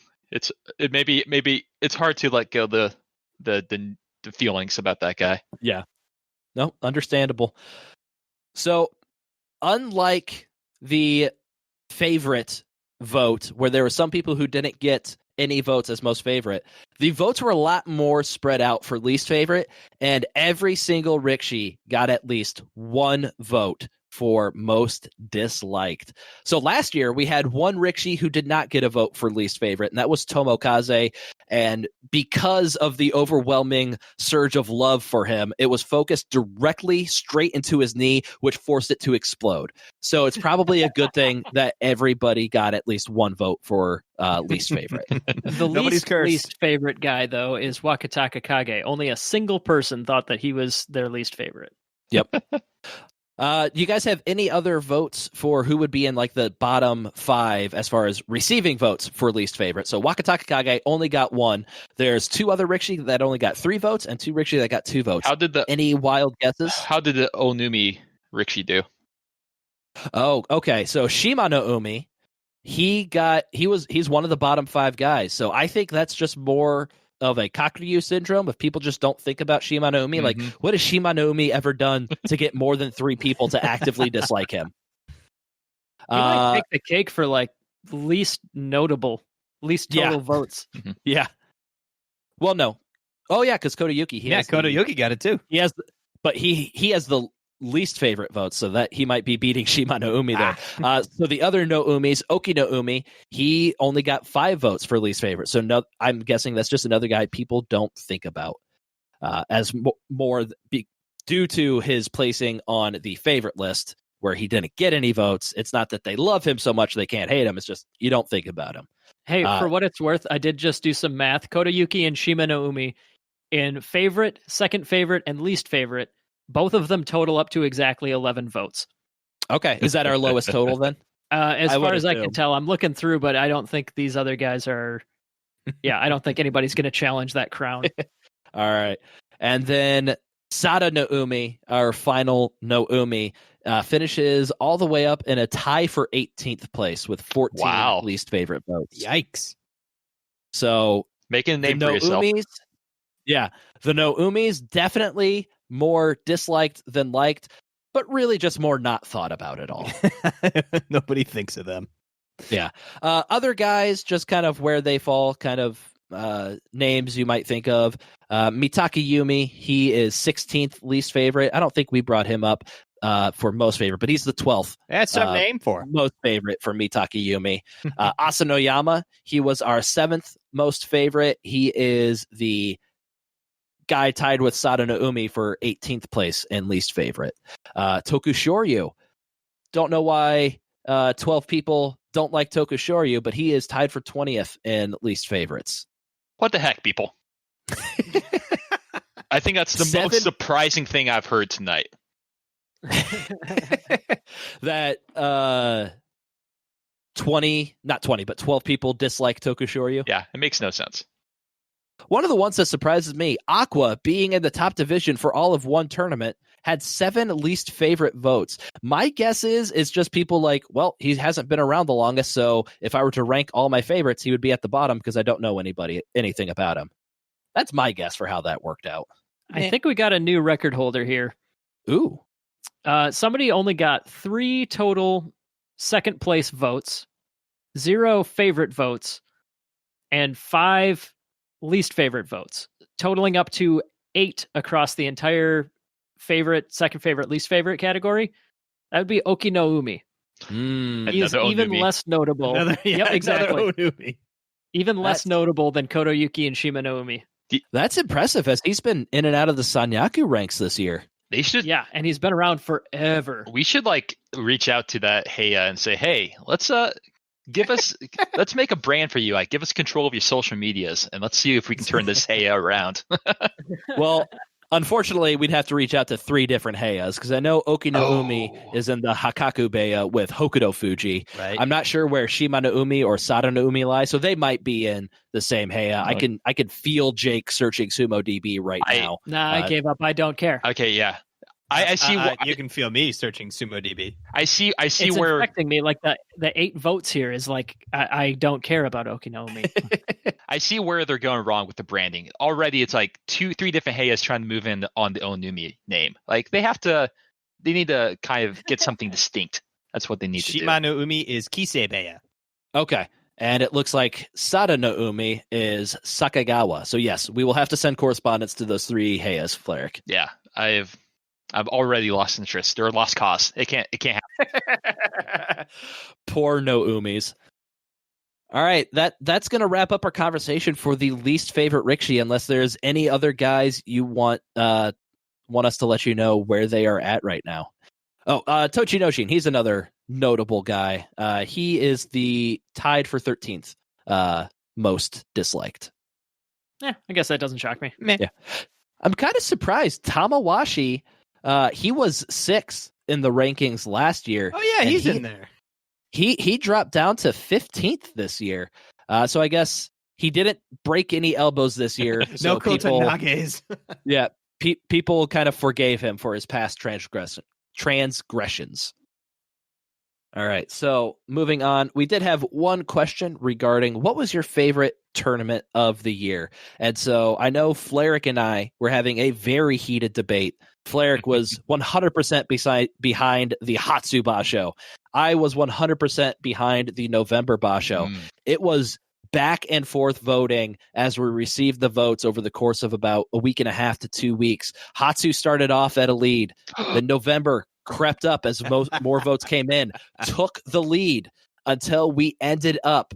Maybe it's hard to let go the feelings about that guy. Yeah. No, understandable. So, unlike the favorite vote, where there were some people who didn't get any votes as most favorite, the votes were a lot more spread out for least favorite, and every single Rikishi got at least one vote for most disliked. So last year we had one Rikishi who did not get a vote for least favorite, and that was Tomokaze. And because of the overwhelming surge of love for him, it was focused directly straight into his knee, which forced it to explode. So it's probably a good thing that everybody got at least one vote for least favorite. The least favorite guy, though, is Wakataka Kage. Only a single person thought that he was their least favorite. Yep. Do you guys have any other votes for who would be in like the bottom 5 as far as receiving votes for least favorite? So Wakataka Kage only got 1. There's 2 other Rikishi that only got 3 votes and 2 Rikishi that got 2 votes. Any wild guesses? How did the Onumi Rikishi do? Oh, okay. So Shima no Umi, he's one of the bottom 5 guys. So I think that's just more of a Kakuryu syndrome if people just don't think about Shima no Umi. Like, what has Shima no Umi ever done to get more than 3 people to actively dislike him? He might take the cake for like least total votes. Yeah. Well, no. Oh yeah, because Kodayuki. Kodayuki got it too. He has the least favorite votes, so that he might be beating Shima no Umi there. So the other no Umis, Oki no Umi, he only got 5 votes for least favorite. So no, I'm guessing that's just another guy people don't think about as more due to his placing on the favorite list where he didn't get any votes. It's not that they love him so much they can't hate him. It's just you don't think about him. Hey, for what it's worth, I did just do some math. Kodayuki and Shima no Umi in favorite, second favorite, and least favorite. Both of them total up to exactly 11 votes. Okay. Is that our lowest total then? As far as I can tell, I'm looking through, but I don't think these other guys are. Yeah, I don't think anybody's going to challenge that crown. All right. And then Sada no Umi, our final no Umi, finishes all the way up in a tie for 18th place with 14 least favorite votes. Yikes. So making a name for yourself. Yeah. The no Umis definitely more disliked than liked, but really just more not thought about at all. Nobody thinks of them. Yeah. Other guys, just kind of where they fall, kind of names you might think of. Mitake Yumi, he is 16th least favorite. I don't think we brought him up for most favorite, but he's the 12th. That's some name for most favorite for Mitake Yumi. Asanoyama, he was our 7th most favorite. He is the guy tied with Sada no Umi for 18th place and least favorite. Tokushoryu. Don't know why 12 people don't like Tokushoryu, but he is tied for 20th in least favorites. What the heck, people? I think that's the most surprising thing I've heard tonight. That 12 people dislike Tokushoryu. Yeah, it makes no sense. One of the ones that surprises me, Aqua, being in the top division for all of one tournament, had 7 least favorite votes. My guess is just people like, well, he hasn't been around the longest, so if I were to rank all my favorites, he would be at the bottom because I don't know anything about him. That's my guess for how that worked out. I think we got a new record holder here. Ooh. Somebody only got 3 total second place votes, 0 favorite votes, and 5 least favorite votes, totaling up to 8 across the entire favorite, second favorite, least favorite category. That would be Oki no Umi. He's even less notable. Exactly. Even less notable than Kodayuki and Shima no Umi. That's impressive, as he's been in and out of the Sanyaku ranks this year. They should, and he's been around forever. We should reach out to that Heya and say, hey, let's let's make a brand for you. Give us control of your social medias, and let's see if we can turn this Heya around. Well, Unfortunately, we'd have to reach out to 3 different Heiyas because I know Okinoumi is in the Hakaku Beya with Hokuto Fuji. Right. I'm not sure where Shima no Umi or Sada no Umi lie, so they might be in the same Heiya. I can feel Jake searching Sumo DB right now. Nah, I gave up. I don't care. Okay, yeah. I see. You can feel me searching Sumo DB. I see It's where affecting me. Like the 8 votes here is like I don't care about Okinoumi. I see where they're going wrong with the branding. Already, it's like 2-3 different Heiyas trying to move in on the Onumi name. Like they need to kind of get something distinct. That's what they need to do. Shima no Umi is Kisei Beya. Okay. And it looks like Sada no Umi is Sakagawa. So yes, we will have to send correspondence to those 3 Heiyas, Fleric. Yeah, I've already lost interest. They're a lost cause. It can't happen. Poor no Umis. All right, that's going to wrap up our conversation for the least favorite Rikishi, unless there's any other guys you want us to let you know where they are at right now. Oh, Tochinoshin, he's another notable guy. He is the tied for 13th most disliked. Yeah, I guess that doesn't shock me. Meh. Yeah. I'm kind of surprised. Tamawashi, he was 6th in the rankings last year. Oh yeah, he's in there. He dropped down to 15th this year. So I guess he didn't break any elbows this year. So No Kotanages. Yeah, people kind of forgave him for his past transgressions. All right, so moving on, we did have one question regarding what was your favorite tournament of the year? And so I know Fleric and I were having a very heated debate. Fleric was 100% behind the Hatsu Basho. I was 100% behind the November Basho. It was back and forth voting as we received the votes over the course of about a week and a half to 2 weeks. Hatsu started off at a lead. Then November crept up as more votes came in, took the lead until we ended up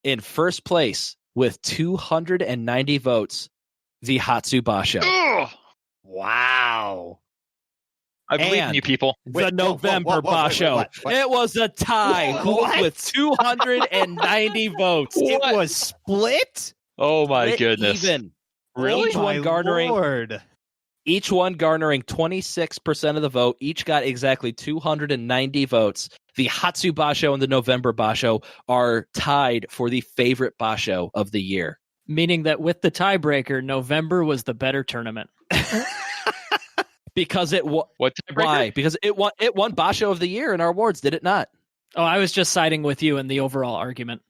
in first place with 290 votes, the Hatsu Basho. Wow. I believe in you people. The November Basho. It was a tie with 290 votes. It was split? Oh my Split goodness. Even. Really? Each one garnering 26% of the vote. Each got exactly 290 votes. The Hatsu Basho and the November Basho are tied for the favorite Basho of the year. Meaning that with the tiebreaker, November was the better tournament. Because What tiebreaker? why? Because it won Basho of the year in our awards, did it not? Oh, I was just siding with you in the overall argument.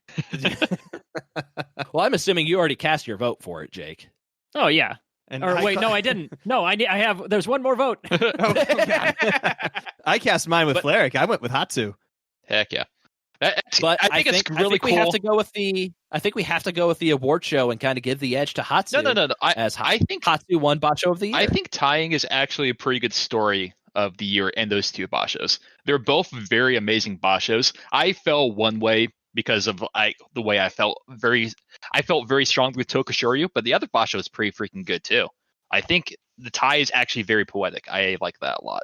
Well, I'm assuming you already cast your vote for it, Jake. Oh yeah. No, I didn't. No, I have. There's one more vote. I cast mine with Fleric. I went with Hatsu. Heck yeah. But I think it's really cool. We have to go with the award show and kind of give the edge to Hatsu. No. I think Hatsu won Basho of the year. I think tying is actually a pretty good story of the year and those 2 Bashos. They're both very amazing Bashos. I fell one way because of the way I felt very strongly with Tokushoryu, but the other Basho is pretty freaking good too. I think the tie is actually very poetic. I like that a lot.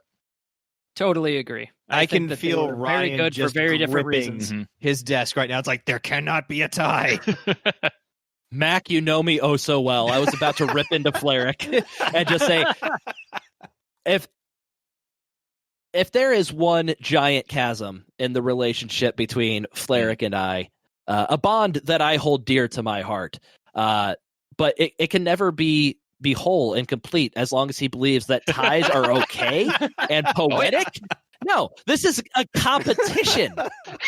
Totally agree. I can feel Ryan very good for just very different gripping reasons. his desk right now. It's like there cannot be a tie. Mac, you know me oh so well. I was about to rip into Fleric and just say, if there is one giant chasm in the relationship between Fleric and I, a bond that I hold dear to my heart, but it can never be whole and complete as long as he believes that ties are okay and poetic. No, this is a competition.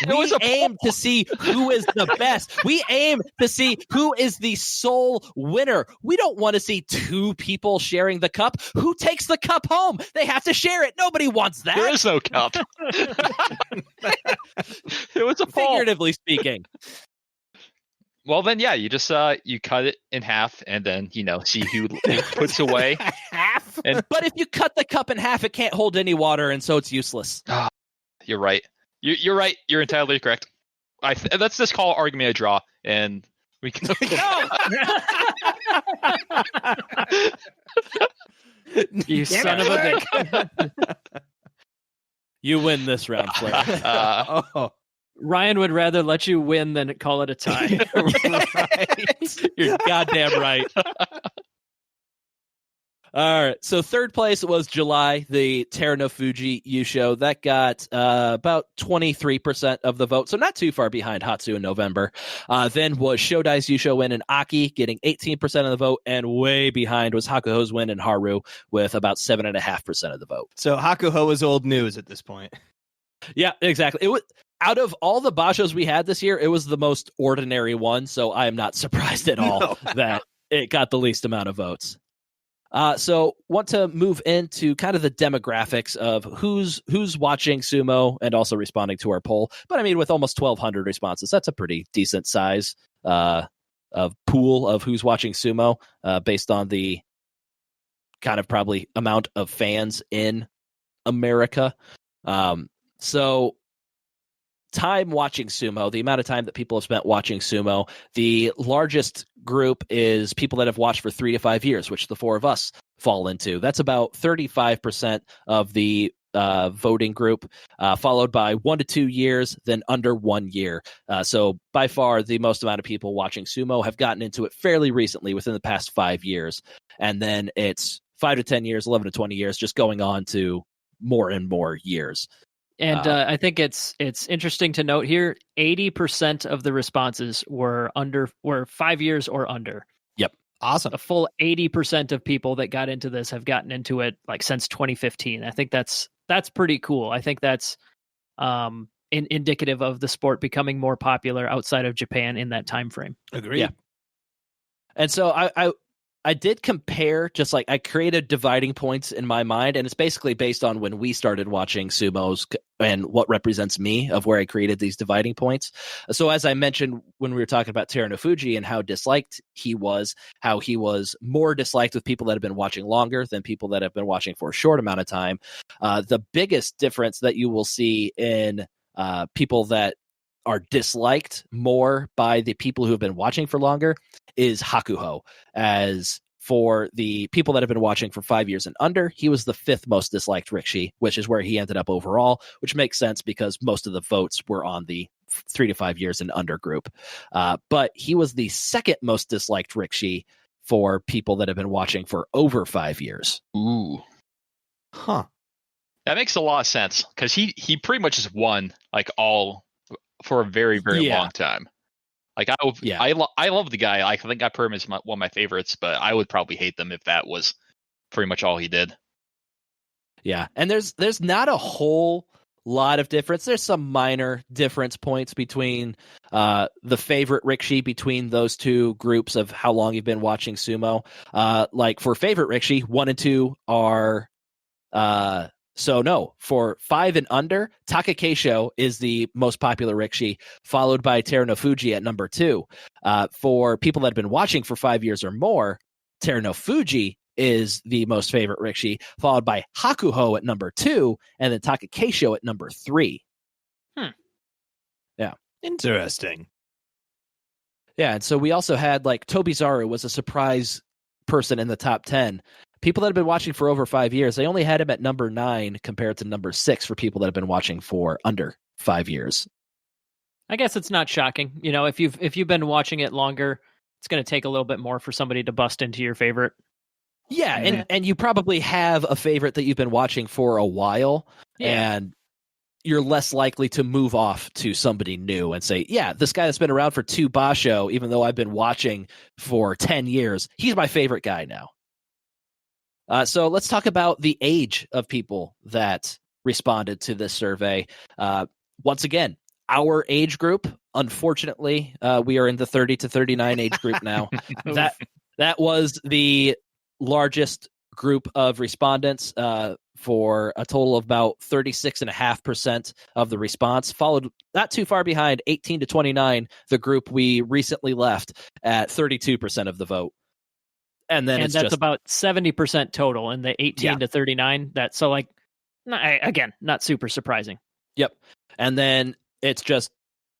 We aim to see who is the best. We aim to see who is the sole winner. We don't want to see 2 people sharing the cup. Who takes the cup home? They have to share it. Nobody wants that. There is no cup. It was a fall. Figuratively speaking. Well, then, yeah, you just you cut it in half and then, see who puts away. Half? But if you cut the cup in half, it can't hold any water, and so it's useless. You're right. You're right. You're entirely correct. Let's just call argument a draw, and we can... You son of a bitch. You win this round, Flair. Ryan would rather let you win than call it a tie. Right. You're goddamn right. All right. So third place was July, the Terra no Fuji Yusho. That got about 23% of the vote. So not too far behind Hatsu in November. Then was Shodai's Yusho win and Aki getting 18% of the vote. And way behind was Hakuho's win and Haru with about 7.5% of the vote. So Hakuho is old news at this point. Yeah, exactly. It was out of all the bashos we had this year, it was the most ordinary one. So I am not surprised at all that it got the least amount of votes. So want to move into kind of the demographics of who's watching sumo and also responding to our poll. But I mean, with almost 1,200 responses, that's a pretty decent size of pool of who's watching sumo based on the kind of probably amount of fans in America. So time watching sumo, the amount of time that people have spent watching sumo, the largest group is people that have watched for 3 to 5 years, which the four of us fall into. That's about 35% of the voting group, followed by 1 to 2 years, then under 1 year. So by far the most amount of people watching sumo have gotten into it fairly recently within the past 5 years. And then it's 5 to 10 years, 11 to 20 years, just going on to more and more years. And I think it's interesting to note here, 80% of the responses were 5 years or under. Yep. Awesome. A full 80% of people that got into this have gotten into it like since 2015. I think that's pretty cool. I think that's indicative of the sport becoming more popular outside of Japan in that time frame. Agreed. Yeah. And so I did compare, just like I created dividing points in my mind, and it's basically based on when we started watching sumos and what represents me of where I created these dividing points. So as I mentioned when we were talking about Terra no Fuji and how disliked he was, how he was more disliked with people that have been watching longer than people that have been watching for a short amount of time. The biggest difference that you will see in people that are disliked more by the people who have been watching for longer is Hakuho. As for the people that have been watching for 5 years and under, he was the 5th most disliked Rikishi, which is where he ended up overall, which makes sense because most of the votes were on the 3 to 5 years and under group. But he was the 2nd most disliked Rikishi for people that have been watching for over 5 years. Ooh. Huh. That makes a lot of sense because he pretty much just won like all for a very, very long time. Like I love the guy. I think I put him as one of my favorites, but I would probably hate them if that was pretty much all he did. Yeah, and there's not a whole lot of difference. There's some minor difference points between the favorite Rikishi between those two groups of how long you've been watching sumo. Like for favorite Rikishi, 1 and 2 are so no, for 5 and under, Takayasu is the most popular Rikishi, followed by Terra no Fuji at number 2. For people that have been watching for 5 years or more, Terra no Fuji is the most favorite Rikishi, followed by Hakuho at number 2, and then Takayasu at number 3. Yeah. Interesting. Yeah, and so we also had like Toby Zaru was a surprise person in the top 10. People that have been watching for over 5 years, they only had him at number 9 compared to number 6 for people that have been watching for under 5 years. I guess it's not shocking. You know, if you've been watching it longer, it's going to take a little bit more for somebody to bust into your favorite. Yeah, and you probably have a favorite that you've been watching for a while, and you're less likely to move off to somebody new and say, yeah, this guy that's been around for 2 basho, even though I've been watching for 10 years, he's my favorite guy now. So let's talk about the age of people that responded to this survey. Once again, our age group, unfortunately, we are in the 30 to 39 age group now. That was the largest group of respondents for a total of about 36.5% of the response, followed not too far behind 18 to 29, the group we recently left at 32% of the vote. And that's just about 70% total in the 18 to 39. Not super surprising. Yep. And then it's just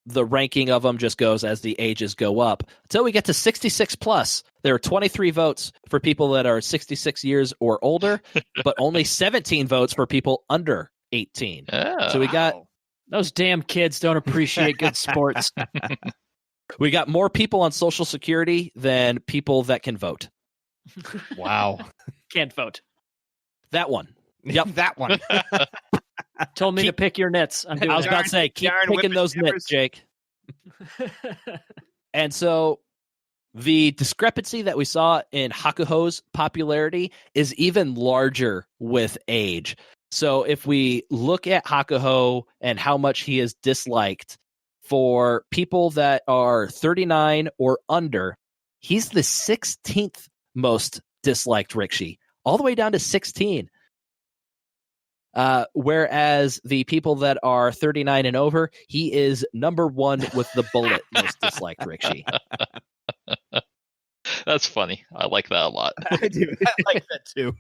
the ranking of them just goes as the ages go up until we get to 66 plus. There are 23 votes for people that are 66 years or older, but only 17 votes for people under 18. Oh. So we got those damn kids don't appreciate good sports. We got more people on Social Security than people that can vote. Wow. can't vote. That one. Yep. That one. Told me to pick your nits. I'm doing I was it. about to say, keep darn picking those whippersnappers. nits, Jake. And so the discrepancy that we saw in Hakuho's popularity is even larger with age. So if we look at Hakuho and how much he is disliked for people that are 39 or under, he's the 16th most disliked Rikishi, all the way down to 16. Whereas the people that are 39 and over, he is number one with the bullet most disliked Rikishi. That's funny. I like that a lot. I do. I like that too.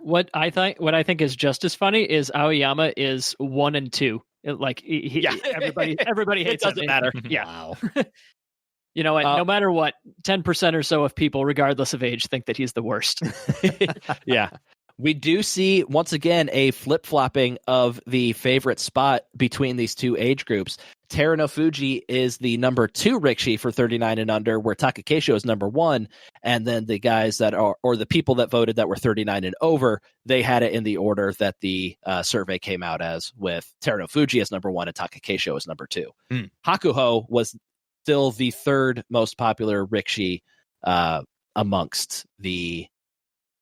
What I think is just as funny is Aoyama is 1 and 2. Everybody hates It doesn't him. matter. Yeah. Wow. You know what? No matter what, 10% or so of people, regardless of age, think that he's the worst. Yeah. We do see, once again, a flip-flopping of the favorite spot between these two age groups. Teruno Fuji is the number 2 Rikishi for 39 and under, where Takakeisho is number 1. And then the guys that are, or the people that voted that were 39 and over, they had it in the order that the survey came out as, with Teruno Fuji as number 1 and Takakeisho as number 2. Hakuho was still the 3rd most popular Rikishi amongst the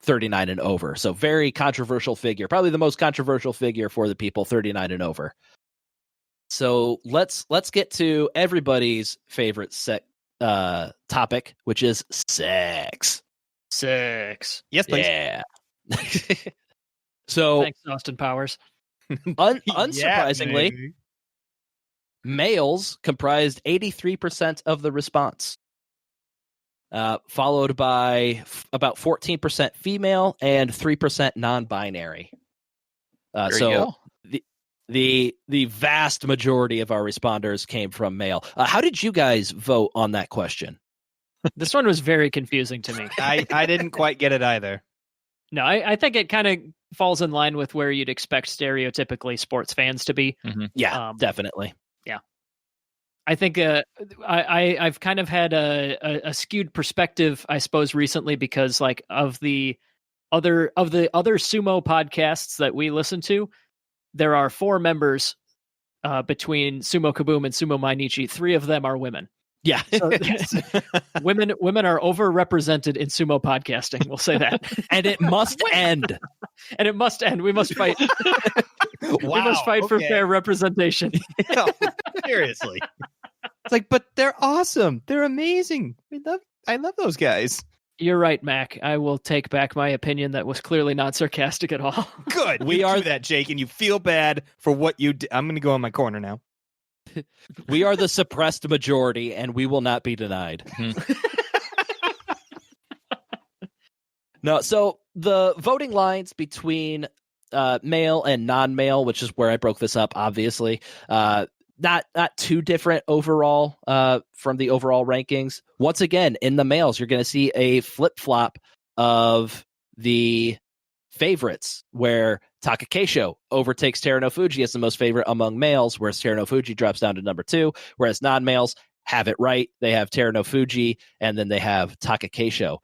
39 and over. So very controversial figure, probably the most controversial figure for the people 39 and over. So let's get to everybody's favorite topic, which is sex. Sex. Yes, please. Yeah. So Thanks, Austin Powers. unsurprisingly, Yeah, males comprised 83% of the response. Followed by about 14% female and 3% non-binary. There So you go. the vast majority of our responders came from male. How did you guys vote on that question? This one was very confusing to me. I didn't quite get it either. No, I think it kind of falls in line with where you'd expect stereotypically sports fans to be. Yeah, definitely. I think I've kind of had a skewed perspective, I suppose, recently because like of the other sumo podcasts that we listen to, there are 4 members between Sumo Kaboom and Sumo Mainichi. 3 of them are women. Yeah. So, women are overrepresented in sumo podcasting. We'll say that, And it must end. and it must end. We must fight. We must fight for fair representation. Seriously. It's like, but they're awesome. They're amazing. I love those guys. You're right, Mac. I will take back my opinion that was clearly not sarcastic at all. Good. We You are do that, Jake, and you feel bad for what you did. I'm going to go on my corner now. We are the suppressed majority, and we will not be denied. No, so the voting lines between male and non-male, which is where I broke this up, obviously, not too different overall from the overall rankings. Once again, in the males, you're going to see a flip-flop of the favorites, where Takakeisho overtakes Teruno Fuji as the most favorite among males, whereas Teruno Fuji drops down to number 2, whereas non-males have it right. They have Teruno Fuji, and then they have Takakeisho.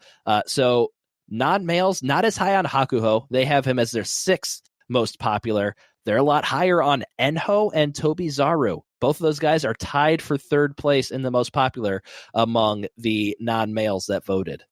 So non-males, not as high on Hakuho. They have him as their 6th most popular. They're a lot higher on Enho and Toby Zaru. Both of those guys are tied for 3rd place in the most popular among the non-males that voted.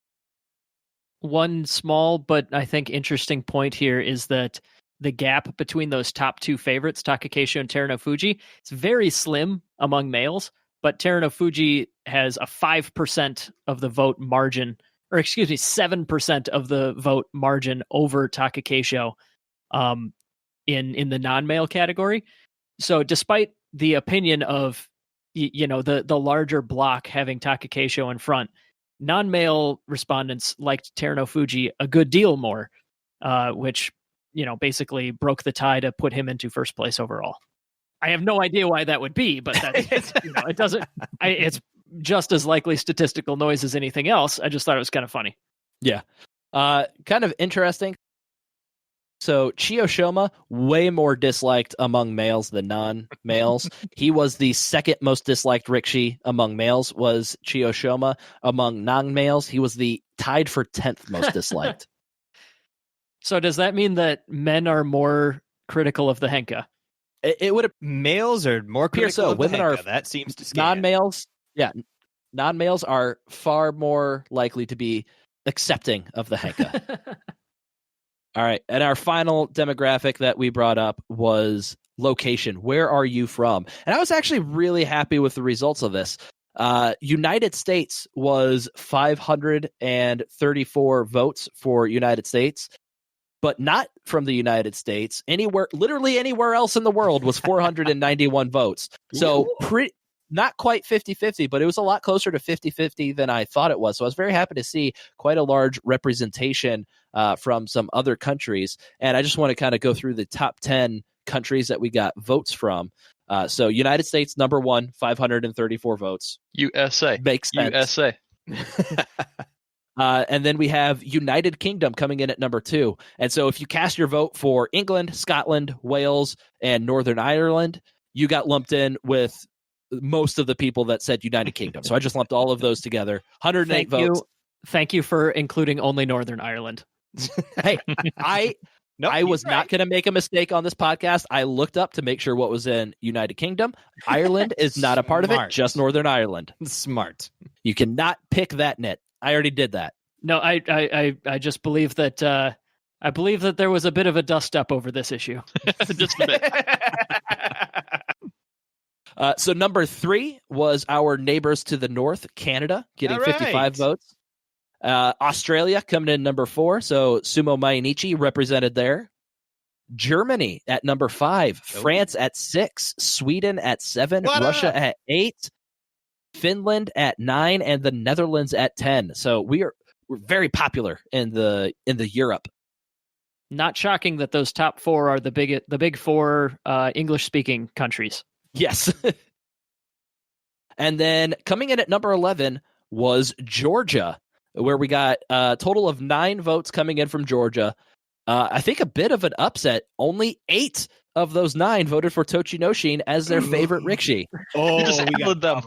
One small but I think interesting point here is that the gap between those top 2 favorites, Takakeisho and Teruno Fuji, it's very slim among males, but Teruno Fuji has a 5% of the vote margin, or excuse me, 7% of the vote margin over Takakeisho in the non-male category. So despite the opinion of the larger block having Takakeisho in front, non-male respondents liked Teruno Fuji a good deal more, which basically broke the tie to put him into 1st place overall. I have no idea why that would be, but that it doesn't. It's just as likely statistical noise as anything else. I just thought it was kind of funny. Yeah, kind of interesting. So Chiyoshima, way more disliked among males than non-males. He was the 2nd most disliked Rikishi among males, was Chiyoshima. Among non-males, he was the tied for 10th most disliked. So does that mean that men are more critical of the henka? It would Males are more appear critical so. of the Women are henka. That seems to scan. non-males. Yeah, non-males are far more likely to be accepting of the henka. All right, and our final demographic that we brought up was location. Where are you from? And I was actually really happy with the results of this. United States was 534 votes for United States, but not from the United States. Literally anywhere else in the world was 491 votes. So not quite 50-50, but it was a lot closer to 50-50 than I thought it was. So I was very happy to see quite a large representation from some other countries. And I just want to kind of go through the top 10 countries that we got votes from. So United States, number 1, 534 votes. USA. Makes sense. USA. And then we have United Kingdom coming in at number 2. And so if you cast your vote for England, Scotland, Wales, and Northern Ireland, you got lumped in with most of the people that said United Kingdom. So I just lumped all of those together. 108 votes. Thank you for including only Northern Ireland. Hey, I was not going to make a mistake on this podcast. I looked up to make sure what was in United Kingdom. Ireland is not a part of it, just Northern Ireland. Smart. You cannot pick that nit. I already did that. No, I just believe that I believe that there was a bit of a dust up over this issue. Just a bit. So number 3 was our neighbors to the north, Canada, getting 55 votes. Australia coming in number 4, so Sumo Mainichi represented there. Germany at number 5, France at 6, Sweden at 7, Russia at 8, Finland at 9, and the Netherlands at 10. So we're very popular in the Europe. Not shocking that those top 4 are the big 4 English speaking countries. Yes. And then coming in at number 11 was Georgia, where we got a total of 9 votes coming in from Georgia. I think a bit of an upset. Only 8 of those 9 voted for Tochinoshin as their favorite Rikshi. Oh, we got them.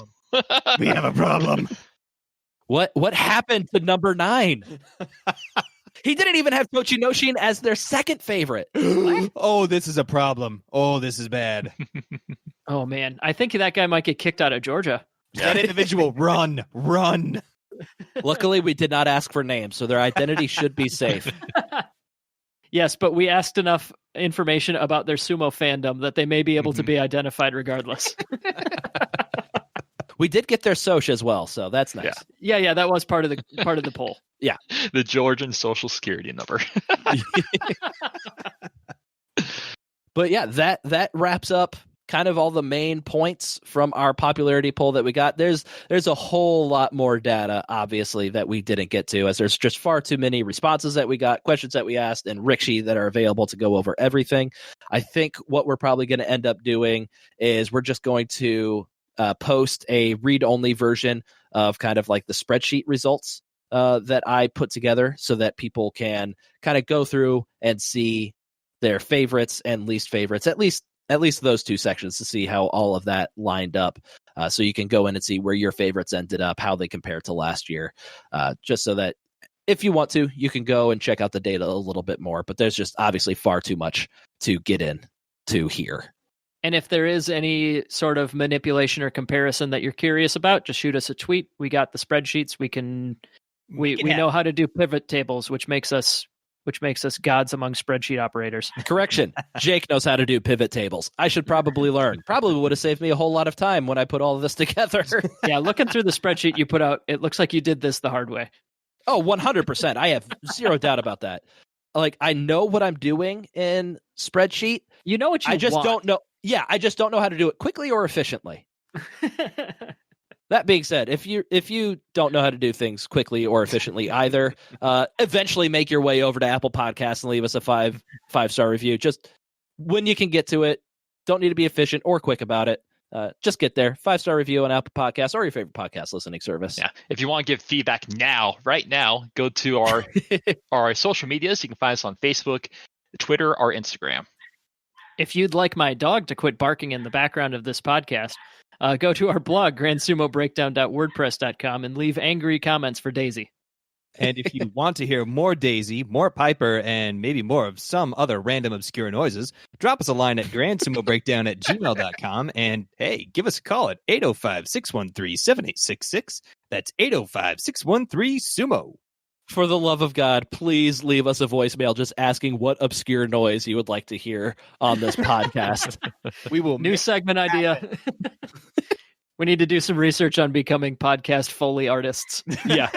We have a problem. What happened to number 9? He didn't even have Tochinoshin as their second favorite. Oh, this is a problem. Oh, this is bad. Oh, man. I think that guy might get kicked out of Georgia. That individual, run. Luckily, we did not ask for names, so their identity should be safe. Yes, but we asked enough information about their sumo fandom that they may be able to be identified regardless. We did get their Soch as well, so that's nice. Yeah, that was part of the poll. Yeah. The Georgian Social Security number. But yeah, that wraps up kind of all the main points from our popularity poll that we got. There's a whole lot more data, obviously, that we didn't get to, as there's just far too many responses that we got, questions that we asked, and Rikshi that are available to go over everything. I think what we're probably going to end up doing is we're just going to post a read-only version of kind of like the spreadsheet results that I put together so that people can kind of go through and see their favorites and least favorites, at least those 2 sections, to see how all of that lined up. So you can go in and see where your favorites ended up, how they compare to last year, just so that if you want to, you can go and check out the data a little bit more. But there's just obviously far too much to get in to here. And if there is any sort of manipulation or comparison that you're curious about, just shoot us a tweet. We got the spreadsheets. We know how to do pivot tables, which makes us gods among spreadsheet operators. Correction. Jake knows how to do pivot tables. I should probably learn. Probably would have saved me a whole lot of time when I put all of this together. Yeah, looking through the spreadsheet you put out, it looks like you did this the hard way. Oh, 100%. I have zero doubt about that. Like, I know what I'm doing in spreadsheet. You know what you want. Don't know. Yeah, I just don't know how to do it quickly or efficiently. That being said, if you don't know how to do things quickly or efficiently either, eventually make your way over to Apple Podcasts and leave us a 5-star review. Just when you can get to it, don't need to be efficient or quick about it. Just get there. 5-star review on Apple Podcasts or your favorite podcast listening service. Yeah. If you want to give feedback right now, go to our social medias. You can find us on Facebook, Twitter, or Instagram. If you'd like my dog to quit barking in the background of this podcast, go to our blog, grandsumobreakdown.wordpress.com, and leave angry comments for Daisy. And if you want to hear more Daisy, more Piper, and maybe more of some other random obscure noises, drop us a line at grandsumobreakdown@gmail.com. And hey, give us a call at 805-613-7866. That's 805-613-SUMO. For the love of God, please leave us a voicemail just asking what obscure noise you would like to hear on this podcast. We will. New segment idea. We need to do some research on becoming podcast Foley artists. Yeah.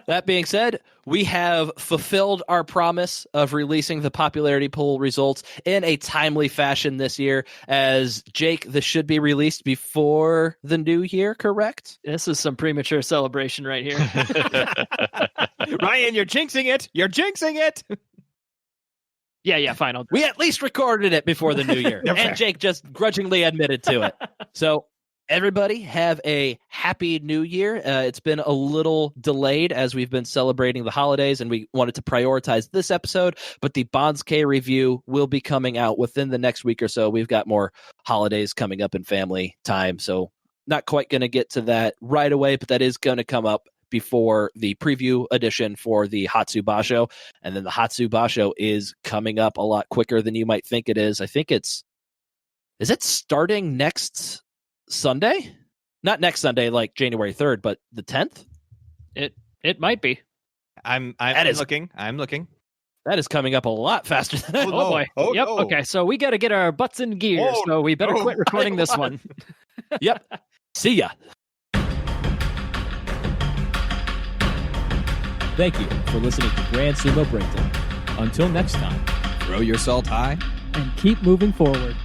That being said, we have fulfilled our promise of releasing the popularity poll results in a timely fashion this year. As Jake, this should be released before the new year, correct? This is some premature celebration right here. Ryan, you're jinxing it. You're jinxing it. Yeah, fine. We at least recorded it before the new year. Okay. And Jake just grudgingly admitted to it. So everybody have a happy new year. It's been a little delayed as we've been celebrating the holidays, and we wanted to prioritize this episode, but the Bonds K review will be coming out within the next week or so. We've got more holidays coming up in family time, so not quite going to get to that right away, but that is going to come up before the preview edition for the Hatsu Basho. And then the Hatsu Basho is coming up a lot quicker than you might think it is. I think is it starting next Sunday? Not next Sunday, like January 3rd, but the 10th? It might be. I'm looking. That is coming up a lot faster than Oh boy. Oh, yep. no. Okay, so we got to get our butts in gear. Oh, so we better no. quit recording this one. Yep. See ya. Thank you for listening to Grand Sumo Breakdown. Until next time, Throw your salt high. and keep moving forward.